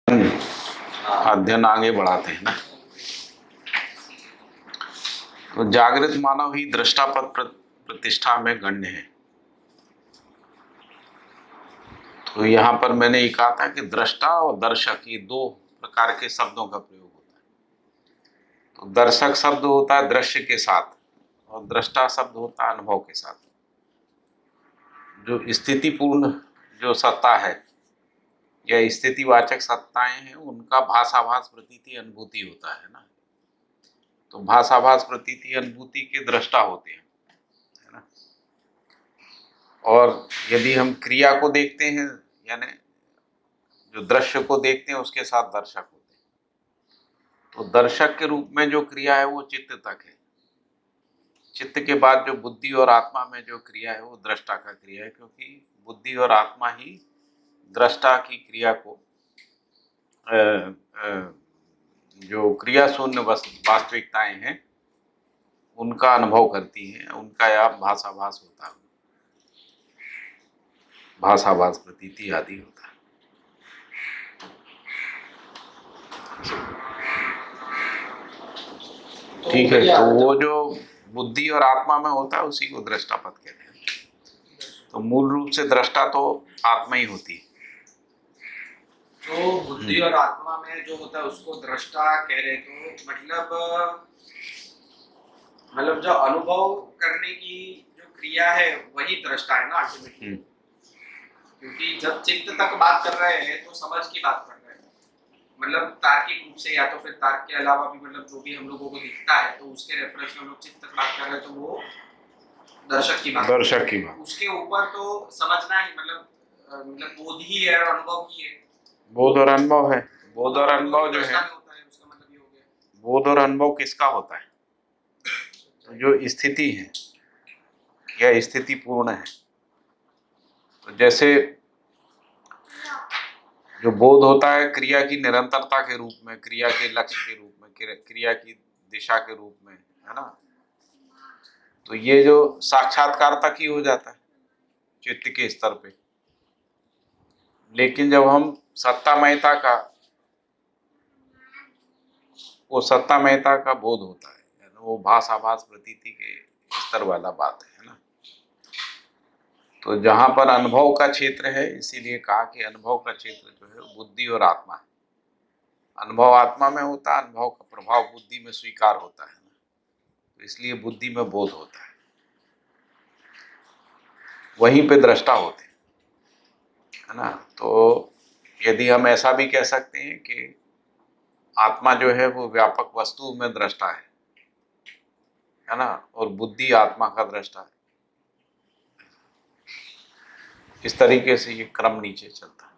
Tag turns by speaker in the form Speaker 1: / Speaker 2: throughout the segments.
Speaker 1: अध्ययन आगे बढ़ाते हैं ना। तो जागृत मानव ही दृष्टापद प्रतिष्ठा में गण्य है। तो यहाँ पर मैंने ये कहा था कि दृष्टा और दर्शक ये दो प्रकार के शब्दों का प्रयोग होता है। तो दर्शक शब्द होता है दृश्य के साथ और दृष्टा शब्द होता है अनुभव के साथ। जो स्थितिपूर्ण जो सत्ता है या स्थितिवाचक सत्ताएं हैं उनका भाषाभास प्रतीति अनुभूति होता है ना। तो भाषाभास प्रतीति अनुभूति के दृष्टा होते हैं, है ना। और यदि हम क्रिया को देखते हैं यानी जो दृश्य को देखते हैं उसके साथ दर्शक होते हैं। तो दर्शक के रूप में जो क्रिया है वो चित्त तक है। चित्त के बाद जो बुद्धि और आत्मा में जो क्रिया है वो दृष्टा का क्रिया है, क्योंकि बुद्धि और आत्मा ही दृष्टा की क्रिया को जो क्रिया शून्य वास्तविकताएं हैं उनका अनुभव करती हैं, उनका यह भाषाभास होता है, भाषाभास प्रतीति आदि होता है। ठीक है, तो वो जो बुद्धि और आत्मा में होता है उसी को दृष्टापद कहते हैं। तो मूल रूप से दृष्टा तो आत्मा ही होती है।
Speaker 2: तो बुद्धि और आत्मा में जो होता है उसको दृष्टा कह रहे, तो मतलब जो अनुभव करने की जो क्रिया है वही दृष्टा है ना अल्टीमेटली। क्योंकि जब चित्त तक बात कर रहे हैं तो समझ की बात कर रहे हैं, मतलब तार्किक रूप से या तो फिर तर्क के अलावा भी, मतलब जो भी हम लोगों को दिखता है तो उसके रेफरेंस में हम लोग चित्त तक बात कर रहे हैं, तो वो दर्शक की बात। उसके ऊपर तो समझना ही मतलब बोध ही है और अनुभव ही है।
Speaker 1: बोध और अनुभव है। बोध और अनुभव जो है
Speaker 2: उसका मतलब ये हो गया।
Speaker 1: बोध और अनुभव किसका होता है? तो जो स्थिति है या स्थिति पूर्ण है। तो जैसे जो बोध होता है क्रिया की निरंतरता के रूप में, क्रिया के लक्ष्य के रूप में, क्रिया की दिशा के रूप में, है ना। तो ये जो साक्षात्कार तक ही हो जाता है चित्त के स्तर पे। लेकिन जब हम सत्तामयता का बोध होता है, वो भाषाभास प्रतीति के स्तर वाला बात है ना। तो जहां पर अनुभव का क्षेत्र है, इसीलिए कहा कि अनुभव का क्षेत्र जो है बुद्धि और आत्मा है। अनुभव आत्मा में होता है, अनुभव का प्रभाव बुद्धि में स्वीकार होता है ना। तो इसलिए बुद्धि में बोध होता है, वहीं पे दृष्टा होते हैं, है ना। तो यदि हम ऐसा भी कह सकते हैं कि आत्मा जो है वो व्यापक वस्तु में दृष्टा है ना, और बुद्धि आत्मा का दृष्टा है। इस तरीके से ये क्रम नीचे चलता है।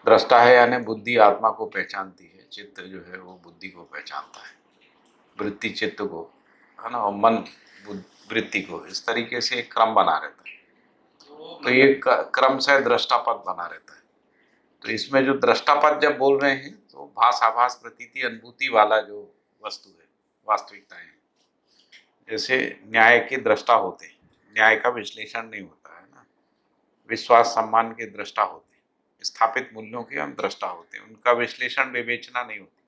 Speaker 1: दृष्टा है यानी बुद्धि आत्मा को पहचानती है, चित्त जो है वो बुद्धि को पहचानता है, वृत्ति चित्त को, है ना, और मन वृत्ति को। इस तरीके से एक क्रम बना रहता है। तो ये क्रम से दृष्टापद बना रहता है। तो इसमें जो दृष्टापद जब बोल रहे हैं तो भाषाभास प्रतीति अनुभूति वाला जो वस्तु है, वास्तविकताएं हैं। जैसे न्याय के दृष्टा होते हैं, न्याय का विश्लेषण नहीं होता है ना। विश्वास सम्मान के दृष्टा होते हैं, स्थापित मूल्यों के हम दृष्टा होते हैं, उनका विश्लेषण विवेचना नहीं होती।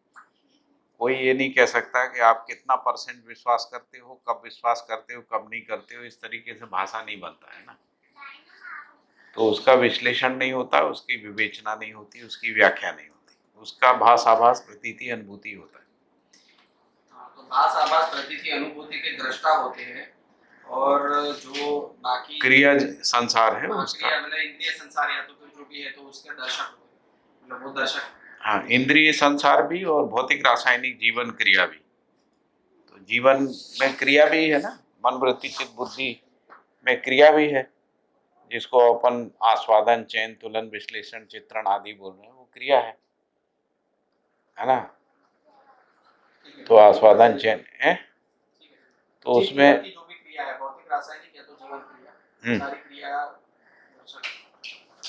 Speaker 1: कोई ये नहीं कह सकता कि आप कितना % विश्वास करते हो, कब विश्वास करते हो, कब नहीं करते हो। इस तरीके से भाषा नहीं बनता है ना। तो उसका विश्लेषण नहीं होता, उसकी विवेचना नहीं होती, उसकी व्याख्या नहीं होती, उसका भाषाभास प्रतीति अनुभूति होता है।
Speaker 2: तो भाषाभास प्रतीति अनुभूति के दृष्टा होते हैं, और जो बाकी
Speaker 1: क्रिया संसार है उसका,
Speaker 2: मतलब इंद्रिय संसार या तो फिर जो भी है तो उसके दर्शक होते हैं, मतलब वो दर्शक।
Speaker 1: हाँ, इंद्रिय संसार भी और भौतिक रासायनिक जीवन क्रिया भी। तो जीवन में क्रिया भी है ना, मन वृत्ति चित्त बुद्धि में क्रिया भी है, जिसको अपन आस्वादन चयन तुलन विश्लेषण चित्रण आदि बोल रहे हैं, वो क्रिया है ना। तो आस्वादन चयन है, तो उसमें
Speaker 2: जो भी क्रिया है भौतिक रासायनिक या तो जीवन क्रिया, सारी क्रिया।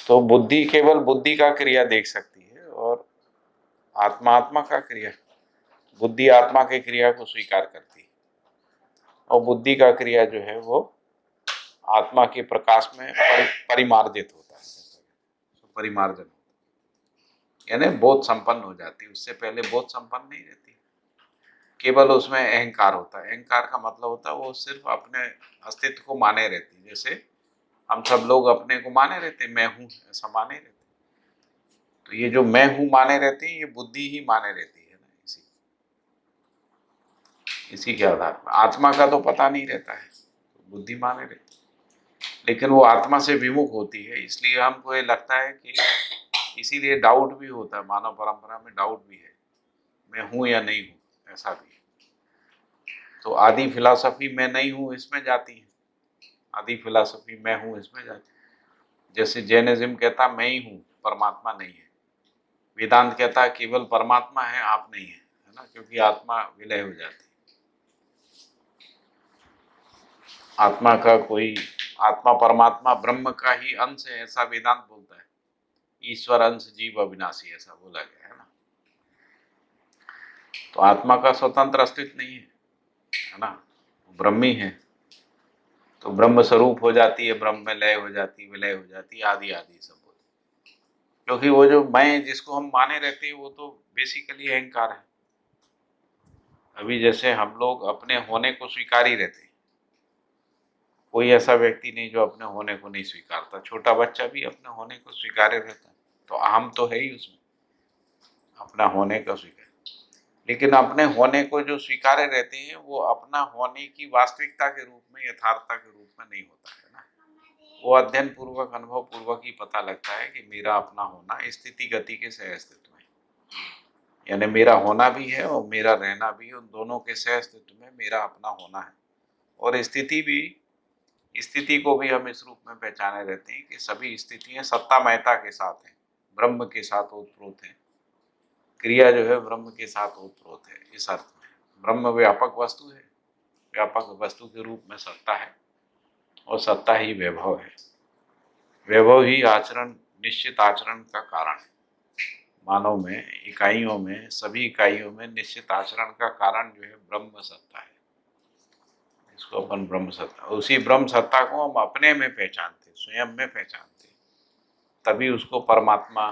Speaker 1: तो बुद्धि केवल बुद्धि का क्रिया देख सकती है और आत्मा आत्मा का क्रिया। बुद्धि आत्मा के क्रिया को स्वीकार करती है और बुद्धि का क्रिया जो है वो आत्मा के प्रकाश में परिमार्जित होता है, परिमार्जन। यानी बोध संपन्न हो जाती है। उससे पहले बोध संपन्न नहीं रहती, केवल उसमें अहंकार होता है। अहंकार का मतलब होता है वो सिर्फ अपने अस्तित्व को माने रहती है। जैसे हम सब लोग अपने को माने रहते, मैं हूँ ऐसा माने रहते। तो ये जो मैं हूँ माने रहते हैं, ये बुद्धि ही माने रहती है ना, इसी के आधार पर। आत्मा का तो पता नहीं रहता है, तो बुद्धि माने रहती है। लेकिन वो आत्मा से विमुख होती है, इसलिए हमको ये लगता है कि, इसीलिए डाउट भी होता है, मानव परंपरा में डाउट भी है, मैं हूँ या नहीं हूँ, ऐसा भी है। तो आदि फिलॉसफी मैं नहीं हूँ इसमें जाती है, आदि फिलॉसफी मैं हूँ इसमें जाती है। जैसे जैनिज्म कहता मैं ही हूँ, परमात्मा नहीं है। वेदांत कहता है केवल परमात्मा है, आप नहीं है, है ना, क्योंकि आत्मा विलय हो जाती है। आत्मा का कोई, आत्मा परमात्मा ब्रह्म का ही अंश है, ऐसा वेदांत बोलता है। ईश्वर अंश जीव अविनाशी, ऐसा बोला गया है ना। तो आत्मा का स्वतंत्र अस्तित्व नहीं है ना, ब्रह्मी है। तो ब्रह्म स्वरूप हो जाती है, ब्रह्म में लय हो जाती, विलय हो जाती, आदि आदि सब बोलते। क्योंकि वो जो मैं जिसको हम माने रहते हैं वो तो बेसिकली अहंकार है। अभी जैसे हम लोग अपने होने को स्वीकार ही रहते हैं, कोई ऐसा व्यक्ति नहीं जो अपने होने को नहीं स्वीकारता। छोटा बच्चा भी अपने होने को स्वीकारे रहता है, तो अहम तो है ही उसमें, अपना होने का स्वीकार। लेकिन अपने होने को जो स्वीकारे रहते हैं वो अपना होने की वास्तविकता के रूप में, यथार्थता के रूप में नहीं होता है ना। वो अध्ययन पूर्वक, अनुभव पूर्वक ही पता लगता है कि मेरा अपना होना स्थिति गति के सह अस्तित्व में, यानी मेरा होना भी है और मेरा रहना भी है, उन दोनों के सह अस्तित्व में मेरा अपना होना है। और स्थिति भी, स्थिति को भी हम इस रूप में पहचाने रहते हैं कि सभी स्थितियां सत्तामयता के साथ हैं, ब्रह्म के साथ ओतप्रोत हैं। क्रिया जो है ब्रह्म के साथ ओतप्रोत है, इस अर्थ में ब्रह्म व्यापक वस्तु है, व्यापक वस्तु के रूप में सत्ता है, और सत्ता ही वैभव है। वैभव ही आचरण, निश्चित आचरण का कारण है। मानव में, इकाइयों में, सभी इकाइयों में निश्चित आचरण का कारण जो है ब्रह्म सत्ता है। इसको अपन ब्रह्म सत्ता, उसी ब्रह्म सत्ता को हम अपने में पहचानते, स्वयं में पहचानते, तभी उसको परमात्मा,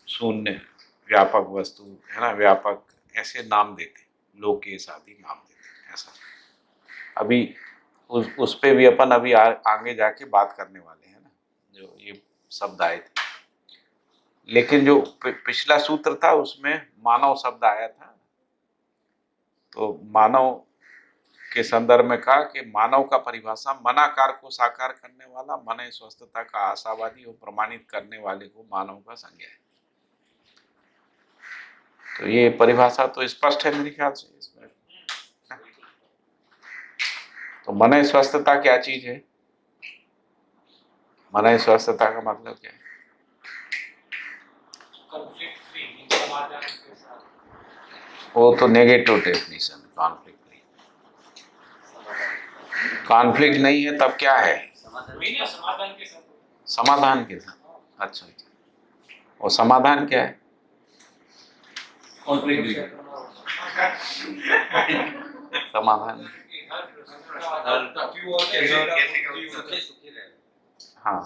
Speaker 1: शून्य, व्यापक वस्तु है ना, व्यापक ऐसे नाम देते, लोकेश आदि नाम देते। ऐसा अभी उस पे भी अपन अभी आगे जाके बात करने वाले हैं ना, जो ये शब्द आए थे। लेकिन जो पिछला सूत्र था उसमें मानव शब्द आया था, तो मानव के संदर्भ में कहा कि मानव का परिभाषा मनाकार को साकार करने वाला, मन स्वस्थता का आशावादी और प्रमाणित करने वाले को मानव का संज्ञा है। तो ये परिभाषा तो स्पष्ट है मेरे ख्याल से इसमें। तो मन स्वस्थता क्या चीज है? मन स्वस्थता का मतलब क्या है? वो तो नेगेटिव डेफिनेशन, कॉन्फ्लिक्ट नहीं। कॉन्फ्लिक्ट नहीं है तब क्या है? समाधान के साथ। अच्छा, और समाधान क्या है? समाधान, हाँ,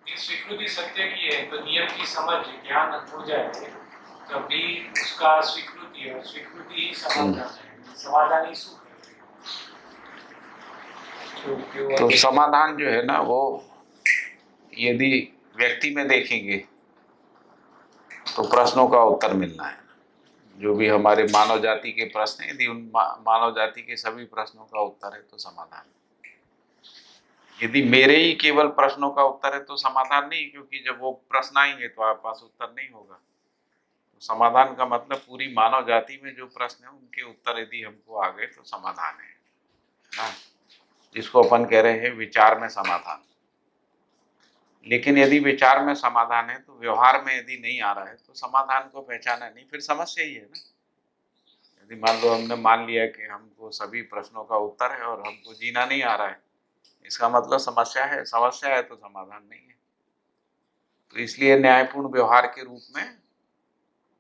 Speaker 3: स्वीकृति सत्य की है, तो नियम की समझ ज्ञान हो जाए तभी उसका स्वीकृति है, स्वीकृति ही समाधान है, समाधान ही सुख है।
Speaker 1: तो समाधान जो है ना, वो यदि व्यक्ति में देखेंगे तो प्रश्नों का उत्तर मिलना है। जो भी हमारे मानव जाति के प्रश्न हैं, यदि उन मानव जाति के सभी प्रश्नों का उत्तर है तो समाधान। यदि मेरे ही केवल प्रश्नों का उत्तर है तो समाधान नहीं, क्योंकि जब वो प्रश्न आएंगे तो आपके पास उत्तर नहीं होगा। तो समाधान का मतलब पूरी मानव जाति में जो प्रश्न है उनके उत्तर यदि हमको आ गए तो समाधान है ना, जिसको अपन कह रहे हैं विचार में समाधान। लेकिन यदि विचार में समाधान है तो व्यवहार में यदि नहीं आ रहा है तो समाधान को पहचाना नहीं, फिर समस्या ही है ना। यदि मान लो हमने मान लिया कि हमको सभी प्रश्नों का उत्तर है और हमको जीना नहीं आ रहा है, इसका मतलब समस्या है। समस्या है तो समाधान नहीं है। तो इसलिए न्यायपूर्ण व्यवहार के रूप में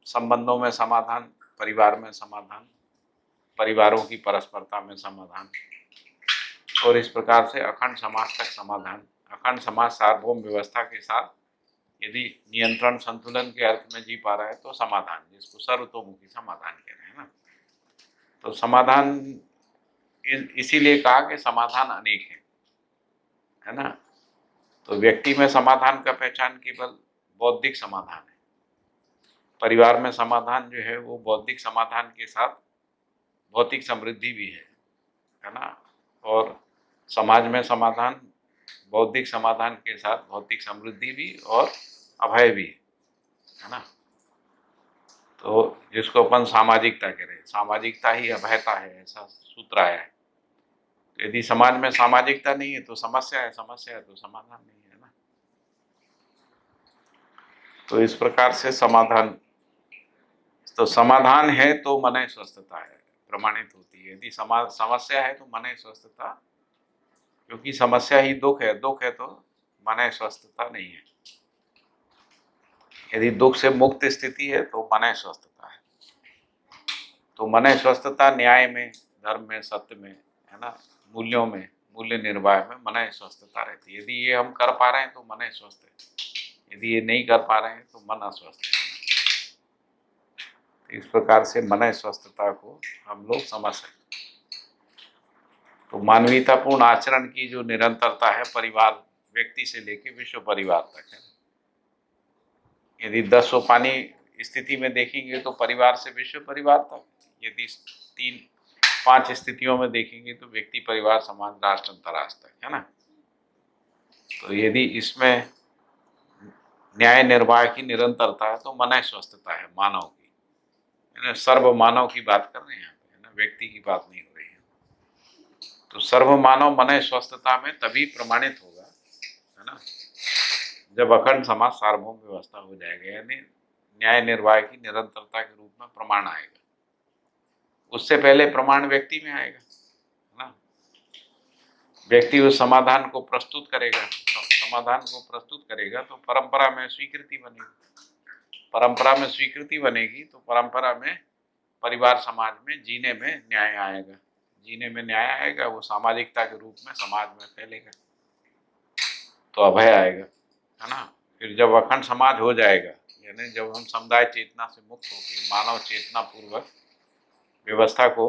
Speaker 1: संबंधों में समाधान, परिवार में समाधान, परिवारों की परस्परता में समाधान, और इस प्रकार से अखंड समाज तक समाधान, अखंड समाज सार्वभौम व्यवस्था के साथ यदि नियंत्रण संतुलन के अर्थ में जी पा रहा है तो समाधान, जिसको सर्वतोमुखी समाधान कह रहे हैं ना। तो समाधान इसीलिए कहा कि समाधान अनेक है ना। तो व्यक्ति में समाधान का पहचान केवल बौद्धिक समाधान है। परिवार में समाधान जो है वो बौद्धिक समाधान के साथ भौतिक समृद्धि भी है ना। और समाज में समाधान बौद्धिक समाधान के साथ भौतिक समृद्धि भी और अभय भी है ना। तो जिसको अपन सामाजिकता कह रहे हैं, सामाजिकता ही अभयता है, ऐसा सूत्र आया है। यदि समाज में सामाजिकता नहीं है तो समस्या है, समस्या है तो समाधान नहीं है ना। तो इस प्रकार से समाधान, तो समाधान है तो मन स्वस्थता है, प्रमाणित होती है। यदि समस्या है तो मन स्वस्थता, क्योंकि समस्या ही दुख है, दुख है तो मन स्वस्थता नहीं है। यदि दुख से मुक्त स्थिति है तो मन स्वस्थता है। तो मन स्वस्थता न्याय में, धर्म में, सत्य में है ना, मूल्यों में, मूल्य निर्वाह में मन स्वस्थता रहती है। यदि ये हम कर पा रहे हैं तो मन स्वस्थ है, यदि ये नहीं कर पा रहे हैं तो मन अस्वस्थ है। इस प्रकार से मन स्वस्थता को हम लोग समझ सकते हैं। तो मानवीयतापूर्ण आचरण की जो निरंतरता है, परिवार, व्यक्ति से लेकर विश्व परिवार तक है। यदि 10 सोपानी स्थिति में देखेंगे तो परिवार से विश्व परिवार तक, यदि 3-5 स्थितियों में देखेंगे तो व्यक्ति, परिवार, समाज, राष्ट्र, अंतर्राष्ट्र तक है ना। तो यदि इसमें न्याय निर्वाह की निरंतरता है तो मन स्वस्थता है मानव की, सर्व मानव की बात कर रहे हैं यहाँ पे है ना, व्यक्ति की बात नहीं हो रही है। तो सर्व मानव मन स्वस्थता में तभी प्रमाणित होगा है ना, जब अखंड समाज सार्वभौम व्यवस्था हो जाएगा, यानी न्याय निर्वाह की निरंतरता के रूप में प्रमाण आएगा। उससे पहले प्रमाण व्यक्ति में आएगा है ना। व्यक्ति उस समाधान को प्रस्तुत करेगा, समाधान को प्रस्तुत करेगा तो परंपरा में स्वीकृति बनेगी, परंपरा में स्वीकृति बनेगी तो परंपरा में, परिवार, समाज में जीने में न्याय आएगा, जीने में न्याय आएगा, वो सामाजिकता के रूप में समाज में फैलेगा तो अभय आएगा है ना। फिर जब अखंड समाज हो जाएगा, यानी जब हम समुदाय चेतना से मुक्त होकर मानव चेतना पूर्वक व्यवस्था को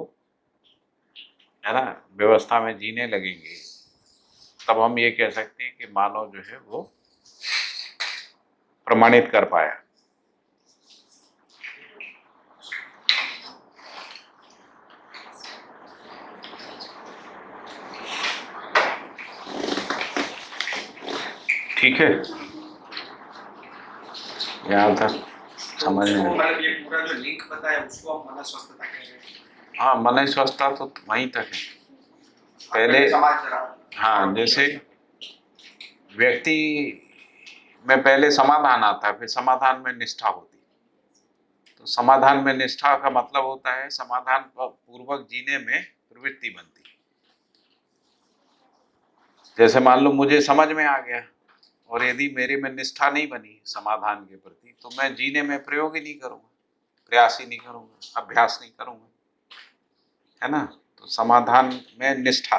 Speaker 1: है ना, व्यवस्था में जीने लगेंगे, तब हम ये कह सकते हैं कि मानव जो है वो प्रमाणित कर पाया। ठीक है, यहाँ था समझ में।
Speaker 2: मतलब ये पूरा जो लिंक बताया उसको हम मन स्वस्थता कह रहे हैं।
Speaker 1: हाँ, मन स्वस्थता तो वहीं तक है। पहले हाँ, जैसे व्यक्ति में पहले समाधान आता है, फिर समाधान में निष्ठा होती है। तो समाधान में निष्ठा का मतलब होता है समाधान पूर्वक जीने में प्रवृत्ति बनती है। जैसे मान लो मुझे समझ में आ गया और यदि मेरे में निष्ठा नहीं बनी समाधान के प्रति तो मैं जीने में प्रयोग ही नहीं करूँगा, प्रयास ही नहीं करूँगा, अभ्यास नहीं करूँगा है ना। तो समाधान में निष्ठा,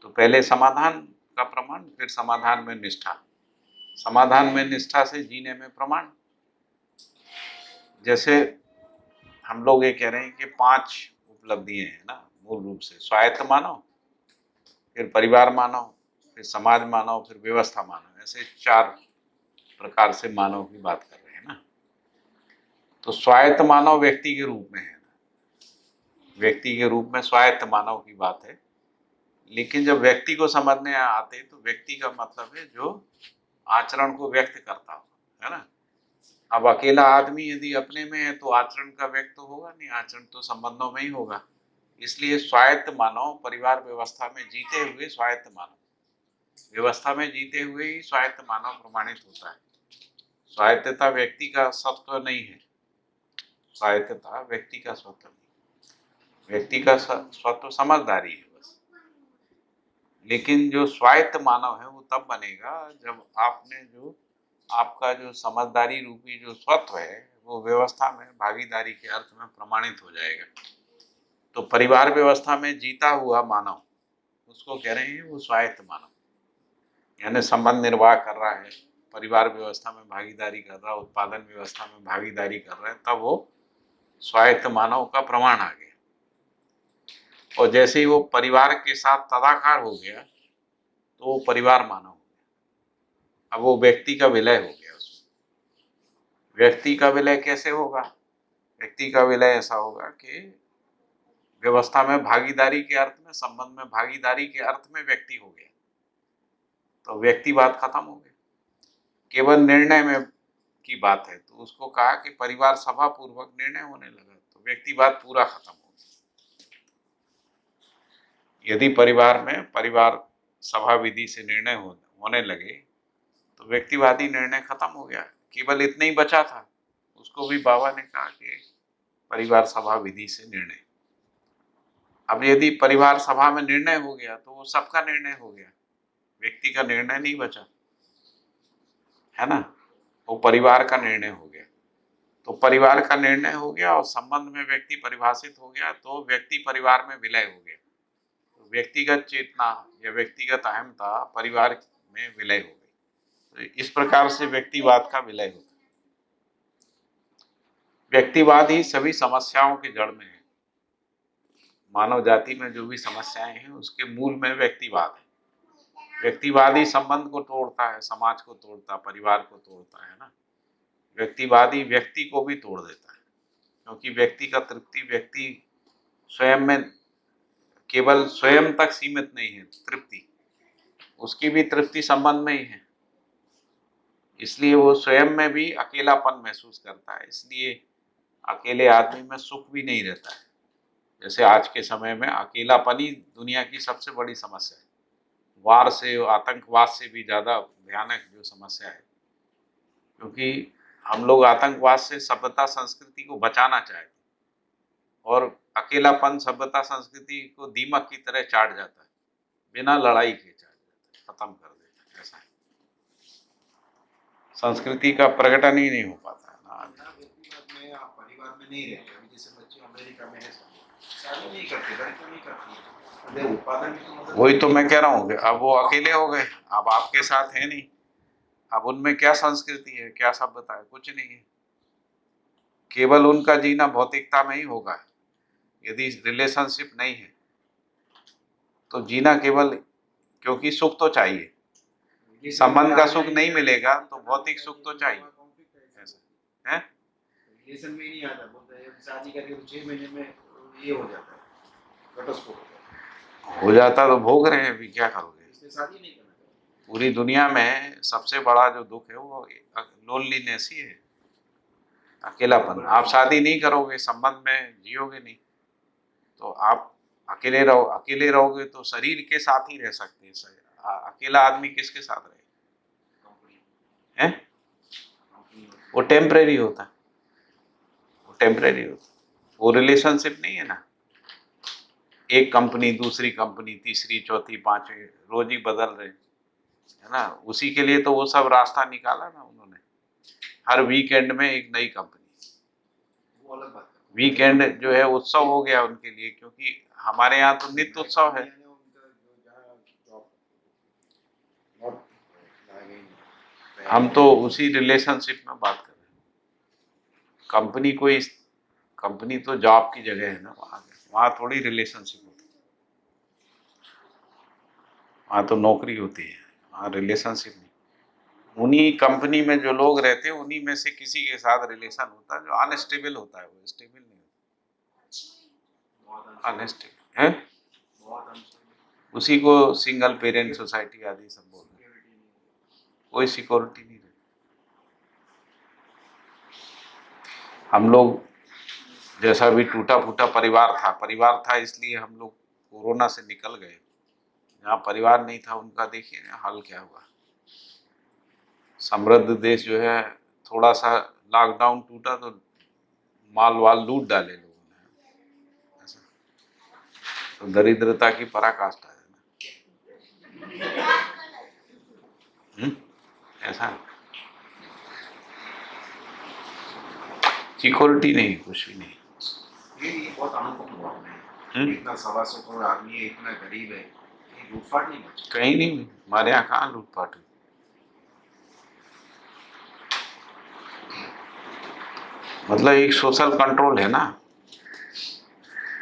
Speaker 1: तो पहले समाधान का प्रमाण, फिर समाधान में निष्ठा, समाधान में निष्ठा से जीने में प्रमाण। जैसे हम लोग ये कह रहे हैं कि 5 उपलब्धियां हैं ना मूल रूप से, स्वायत्त मानव, फिर परिवार मानव, फिर समाज मानव, फिर व्यवस्था मानव, ऐसे 4 प्रकार से मानव की बात कर रहे हैं ना। तो स्वायत्त मानव व्यक्ति के रूप में है ना, व्यक्ति के रूप में स्वायत्त मानव की बात है। लेकिन जब व्यक्ति को समझने आते तो व्यक्ति का मतलब है जो आचरण को व्यक्त करता हो है ना। अब अकेला आदमी यदि अपने में है तो आचरण का व्यक्त तो होगा नहीं, आचरण तो संबंधों में ही होगा। इसलिए स्वायत्त मानव, परिवार व्यवस्था में जीते हुए स्वायत्त मानव, व्यवस्था में जीते हुए ही स्वायत्त मानव प्रमाणित होता है। स्वायत्तता व्यक्ति का सत्व नहीं है, स्वायत्तता व्यक्ति का स्वत्व नहीं, व्यक्ति का स्वत्व समझदारी है बस। लेकिन जो स्वायत्त मानव है वो तब बनेगा जब आपने जो, आपका जो समझदारी रूपी जो स्वत्व है वो व्यवस्था में भागीदारी के अर्थ में प्रमाणित हो जाएगा। तो परिवार व्यवस्था में जीता हुआ मानव, उसको कह रहे हैं वो स्वायत्त मानव, यानी संबंध निर्वाह कर रहा है, परिवार व्यवस्था में भागीदारी कर रहा है, उत्पादन व्यवस्था में भागीदारी कर रहा है, तब वो स्वायत्त मानव का प्रमाण आ गया। और जैसे ही वो परिवार के साथ तदाकार हो गया तो वो परिवार मानव हो गया। अब वो व्यक्ति का विलय हो गया उसमें। व्यक्ति का विलय कैसे होगा? व्यक्ति का विलय ऐसा होगा कि व्यवस्था में भागीदारी के अर्थ में, संबंध में भागीदारी के अर्थ में व्यक्ति हो गया, तो व्यक्तिवाद खत्म हो गया। केवल निर्णय में की बात है तो उसको कहा कि परिवार सभा पूर्वक निर्णय होने लगा, तो व्यक्तिवाद पूरा खत्म हो गया। यदि परिवार में परिवार सभा विधि से निर्णय होने लगे तो व्यक्तिवादी निर्णय खत्म हो गया, केवल इतना ही बचा था। उसको भी बाबा ने कहा कि परिवार सभा विधि से निर्णय। अब यदि परिवार सभा में निर्णय हो गया तो वो सबका निर्णय हो गया, व्यक्ति का निर्णय नहीं बचा, है ना, वो परिवार का निर्णय हो गया। तो परिवार का निर्णय हो गया और संबंध में व्यक्ति परिभाषित हो गया, तो व्यक्ति परिवार में विलय हो गया। तो व्यक्तिगत चेतना या व्यक्तिगत अहमता परिवार में विलय हो गई। तो इस प्रकार से व्यक्तिवाद का विलय होता है। व्यक्तिवाद ही सभी समस्याओं के जड़ में है। मानव जाति में जो भी समस्याएं हैं उसके मूल में व्यक्तिवाद है। व्यक्तिवादी संबंध को तोड़ता है, समाज को तोड़ता, परिवार को तोड़ता है ना। व्यक्तिवादी व्यक्ति को भी तोड़ देता है, क्योंकि व्यक्ति का तृप्ति व्यक्ति स्वयं में, केवल स्वयं तक सीमित नहीं है तृप्ति, उसकी भी तृप्ति संबंध में ही है। इसलिए वो स्वयं में भी अकेलापन महसूस करता है, इसलिए अकेले आदमी में सुख भी नहीं रहता है। जैसे आज के समय में अकेलापन ही दुनिया की सबसे बड़ी समस्या है। वार से, आतंकवाद से भी ज़्यादा भयानक जो समस्या है, क्योंकि हम लोग आतंकवाद से सभ्यता संस्कृति को बचाना चाहते हैं और अकेलापन सभ्यता संस्कृति को दीमक की तरह चाट जाता है, बिना लड़ाई के चाट जाता है, खत्म कर देता है। ऐसा है, संस्कृति का प्रकटन ही नहीं हो पाता है ना।
Speaker 4: व्यक्तिवाद में आप परिवार में नहीं रहते। अभी जैसे बच्चे अमेरिका में है, शादी नहीं करते, लड़कियां नहीं करती, उत्पादन की तो मदद।
Speaker 1: वही तो मैं कह रहा हूँ कि अब वो अकेले हो गए, अब आपके साथ है नहीं। अब उनमें क्या संस्कृति है, क्या सभ्यता है? कुछ नहीं है। केवल उनका जीना भौतिकता में ही होगा। यदि रिलेशनशिप नहीं है तो जीना केवल, क्योंकि सुख तो चाहिए, संबंध का सुख नहीं मिलेगा तो भौतिक सुख तो चाहिए। ऐसा है,
Speaker 4: रिलेशन में ही नहीं आता। बोलते हैं शादी करके 6 महीने में ये हो जाता है, घटस्फोट
Speaker 1: हो जाता तो भोग रहे हैं, अभी क्या करोगे?
Speaker 4: इसलिए शादी नहीं करना चाहिए।
Speaker 1: पूरी दुनिया में सबसे बड़ा जो दुख है वो लोनलीनेस ही है, अकेलापन। आप शादी नहीं करोगे, संबंध में जियोगे नहीं, तो आप अकेले रहोगे तो शरीर के साथ ही रह सकते हैं। अकेला आदमी किसके साथ रहे हैं? वो टेम्परेरी होता है, वो टेम्परेरी होता है, वो रिलेशनशिप नहीं है ना। एक कंपनी, दूसरी कंपनी, तीसरी, चौथी, पांचवी, रोज ही बदल रहे, है ना। उसी के लिए तो वो सब रास्ता निकाला ना उन्होंने, हर वीकेंड में एक नई कंपनी।
Speaker 4: वो अलग बात है।
Speaker 1: वीकेंड जो है उत्सव हो गया उनके लिए, क्योंकि हमारे यहाँ तो नित्य उत्सव है। हम तो उसी रिलेशनशिप में बात कर रहे हैं। कंपनी तो जॉब की जगह है ना, वहाँ थोड़ी रिलेशनशिप होती है, वहाँ तो नौकरी होती है, वहाँ रिलेशनशिप नहीं। उन्हीं कंपनी में जो लोग रहते हैं उन्हीं में से किसी के साथ रिलेशन होता है, जो अनस्टेबल होता है, वो स्टेबल नहीं होता, अनस्टेबल है। उसी को सिंगल पेरेंट सोसाइटी आदि सब बोलते हैं। कोई सिक्योरिटी नहीं रहती। हम लोग जैसा भी टूटा फूटा परिवार था इसलिए हम लोग कोरोना से निकल गए। जहाँ परिवार नहीं था उनका देखिए ना हाल क्या हुआ। समृद्ध देश जो है, थोड़ा सा लॉकडाउन टूटा तो माल वाल लूट डाले लोगों ने। ऐसा तो दरिद्रता की पराकाष्ठा है ना। ऐसा सिक्योरिटी नहीं, कुछ भी नहीं।
Speaker 4: ये बहुत अनुभव हुआ है। इतना 125 करोड़ आदमी है, इतना गरीब है, लूटपाट नहीं बची।
Speaker 1: कहीं नहीं हुई हमारे यहाँ, कहाँ लूटपाट हुई? मतलब एक सोशल कंट्रोल है ना,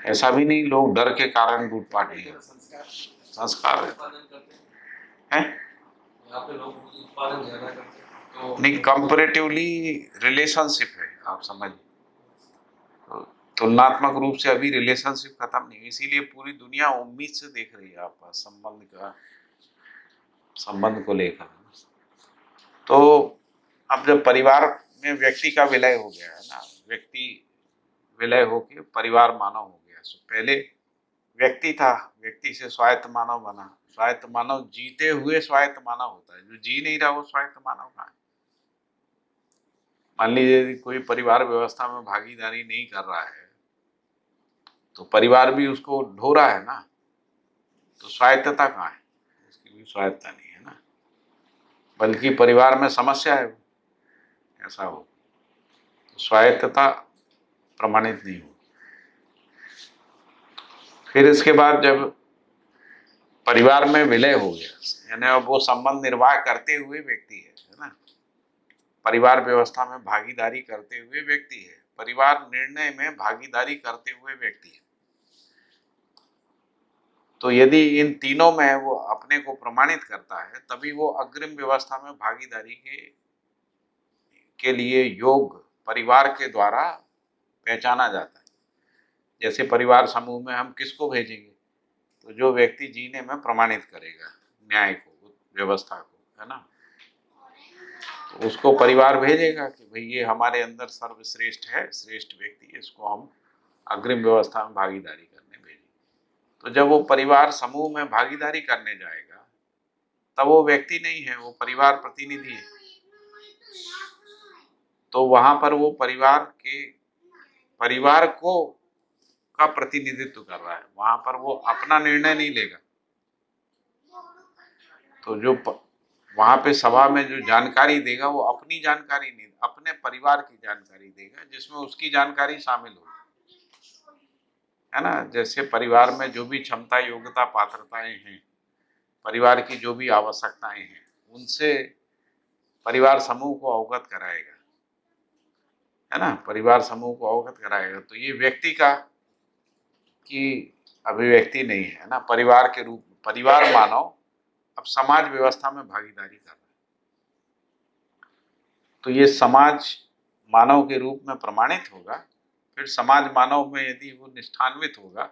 Speaker 1: ऐसा भी नहीं लोग डर के कारण लूटपाट नहीं करते,
Speaker 4: संस्कार
Speaker 1: संस्कार है।
Speaker 2: उत्पादन करते हैं
Speaker 1: हैं?
Speaker 2: यहाँ पे लोग उत्पादन ज्यादा करते हैं तो
Speaker 1: नहीं, कंपैरेटिवली रिलेशनशिप है, आप समझ, तुलनात्मक रूप से अभी रिलेशनशिप खत्म नहीं, इसीलिए पूरी दुनिया उम्मीद से देख रही है आपका संबंध को लेकर। तो अब जब परिवार में व्यक्ति का विलय हो गया है ना, व्यक्ति विलय होके परिवार मानव हो गया। तो पहले व्यक्ति था, व्यक्ति से स्वायत्त मानव बना, स्वायत्त मानव जीते हुए स्वायत्त मानव होता है, जो जी नहीं रहा वो स्वायत्त मानव कहाँ है। मान लीजिए यदि कोई परिवार व्यवस्था में भागीदारी नहीं कर रहा है तो परिवार भी उसको ढो रहा है ना, तो स्वायत्तता कहाँ है, उसकी भी स्वायत्तता नहीं है ना, बल्कि परिवार में समस्या है, ऐसा हो तो स्वायत्तता प्रमाणित नहीं हो। फिर इसके बाद जब परिवार में विलय हो गया, यानी अब वो संबंध निर्वाह करते हुए व्यक्ति है ना, परिवार व्यवस्था में भागीदारी करते हुए व्यक्ति है, परिवार निर्णय में भागीदारी करते हुए व्यक्ति है। तो यदि इन तीनों में वो अपने को प्रमाणित करता है तभी वो अग्रिम व्यवस्था में भागीदारी के लिए योग परिवार के द्वारा पहचाना जाता है। जैसे परिवार समूह में हम किसको भेजेंगे, तो जो व्यक्ति जीने में प्रमाणित करेगा न्याय को, व्यवस्था को, है ना, तो उसको परिवार भेजेगा कि भाई ये हमारे अंदर सर्वश्रेष्ठ है, श्रेष्ठ व्यक्ति है, इसको हम अग्रिम व्यवस्था में भागीदारी करने भेजेंगे। तो जब वो परिवार समूह में भागीदारी करने जाएगा तब वो व्यक्ति नहीं है, वो परिवार प्रतिनिधि है। तो वहां पर वो परिवार को का प्रतिनिधित्व कर रहा है, वहां पर वो अपना निर्णय नहीं लेगा। तो जो वहां पे सभा में जो जानकारी देगा वो अपनी जानकारी नहीं, अपने परिवार की जानकारी देगा, जिसमें उसकी जानकारी शामिल हो, है ना। जैसे परिवार में जो भी क्षमता, योग्यता, पात्रताएं हैं, परिवार की जो भी आवश्यकताएं हैं, उनसे परिवार समूह को अवगत कराएगा, है ना, परिवार समूह को अवगत कराएगा। तो ये व्यक्ति की अभिव्यक्ति नहीं है ना, परिवार के रूप में परिवार मानव अब समाज व्यवस्था में भागीदारी कर रहा है। तो ये समाज मानव के रूप में प्रमाणित होगा, फिर समाज मानव में यदि वो निष्ठान्वित होगा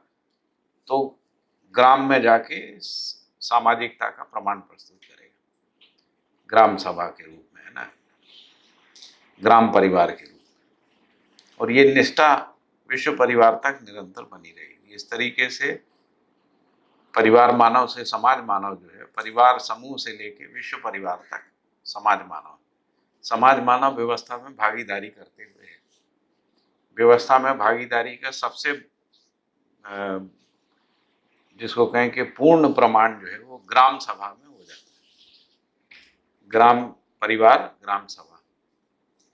Speaker 1: तो ग्राम में जाके सामाजिकता का प्रमाण प्रस्तुत करेगा, ग्राम सभा के रूप में, है ना, ग्राम परिवार के रूप में। और ये निष्ठा विश्व परिवार तक निरंतर बनी रहेगी। इस तरीके से परिवार मानव से समाज मानव जो है, परिवार समूह से लेके विश्व परिवार तक समाज मानव व्यवस्था में भागीदारी करते हुए है। व्यवस्था में भागीदारी का सबसे जिसको कहें कि पूर्ण प्रमाण जो है वो ग्राम सभा में हो जाता है, ग्राम परिवार, ग्राम सभा।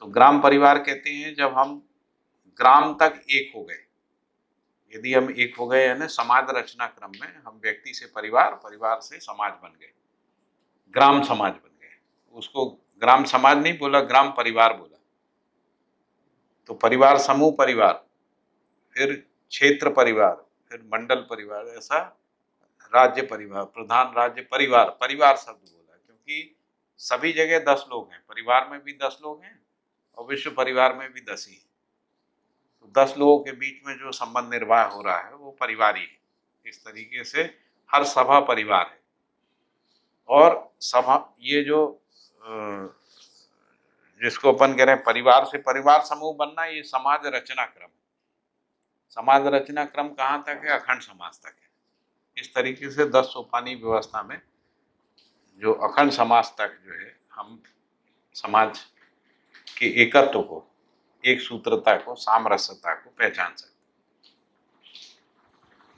Speaker 1: तो ग्राम परिवार कहते हैं जब हम ग्राम तक एक हो गए, यदि हम एक हो गए, यानी समाज रचना क्रम में हम व्यक्ति से परिवार, परिवार से समाज बन गए, ग्राम समाज बन गए। उसको ग्राम समाज नहीं बोला, ग्राम परिवार बोला। तो परिवार समूह परिवार, फिर क्षेत्र परिवार, फिर मंडल परिवार, ऐसा राज्य परिवार, प्रधान राज्य परिवार, परिवार शब्द बोला क्योंकि सभी जगह 10 लोग हैं, परिवार में भी 10 लोग हैं और विश्व परिवार में भी 10 ही। तो 10 लोगों के बीच में जो संबंध निर्वाह हो रहा है वो परिवार ही है। इस तरीके से हर सभा परिवार है। और सभा, ये जो जिसको अपन कह रहे हैं परिवार से परिवार समूह बनना, ये समाज रचना क्रम। समाज रचना क्रम कहाँ तक है? अखंड समाज तक है। इस तरीके से 10 सोपानी व्यवस्था में जो अखंड समाज तक जो है हम समाज के एकत्व को, एक सूत्रता को, सामरस्यता को पहचान सकते।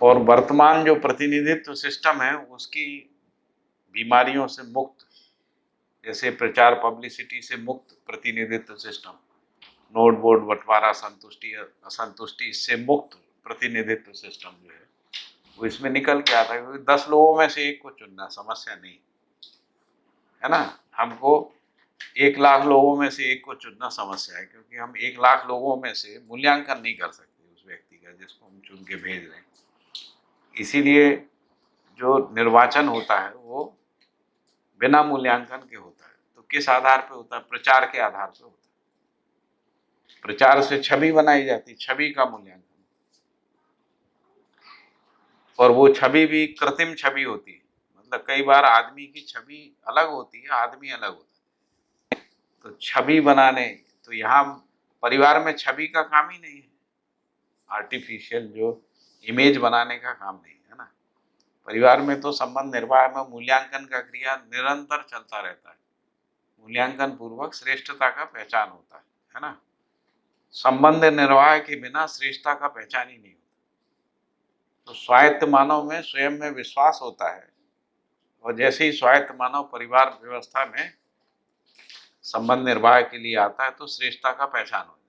Speaker 1: और वर्तमान जो प्रतिनिधित्व सिस्टम है उसकी बीमारियों से मुक्त, जैसे प्रचार पब्लिसिटी से मुक्त प्रतिनिधित्व सिस्टम, नोट बोर्ड बंटवारा, संतुष्टि असंतुष्टि, इससे मुक्त प्रतिनिधित्व सिस्टम जो है वो इसमें निकल के आता है। क्योंकि 10 लोगों में से एक को चुनना समस्या नहीं, है ना। हमको 1,00,000 लोगों में से एक को चुनना समस्या है, क्योंकि हम 1,00,000 लोगों में से मूल्यांकन नहीं कर सकते उस व्यक्ति का जिसको हम चुन के भेज रहे हैं। इसीलिए जो निर्वाचन होता है वो बिना मूल्यांकन के होता है। तो किस आधार पे होता है? प्रचार के आधार पे होता है। प्रचार से छवि बनाई जाती, छवि का मूल्यांकन, और वो छवि भी कृत्रिम छवि होती है। मतलब कई बार आदमी की छवि अलग होती है, आदमी अलग होता है। तो छवि बनाने, तो यहाँ परिवार में छवि का काम ही नहीं है, आर्टिफिशियल जो इमेज बनाने का काम नहीं है ना। परिवार में तो संबंध निर्वाह में मूल्यांकन का क्रिया निरंतर चलता रहता है। मूल्यांकन पूर्वक श्रेष्ठता का पहचान होता है ना। संबंध निर्वाह के बिना श्रेष्ठता का पहचान ही नहीं होता। तो स्वायत्त मानव में स्वयं में विश्वास होता है, और जैसे ही स्वायत्त मानव परिवार व्यवस्था में संबंध निर्वाह के लिए आता है तो श्रेष्ठता का पहचान हो जाता है।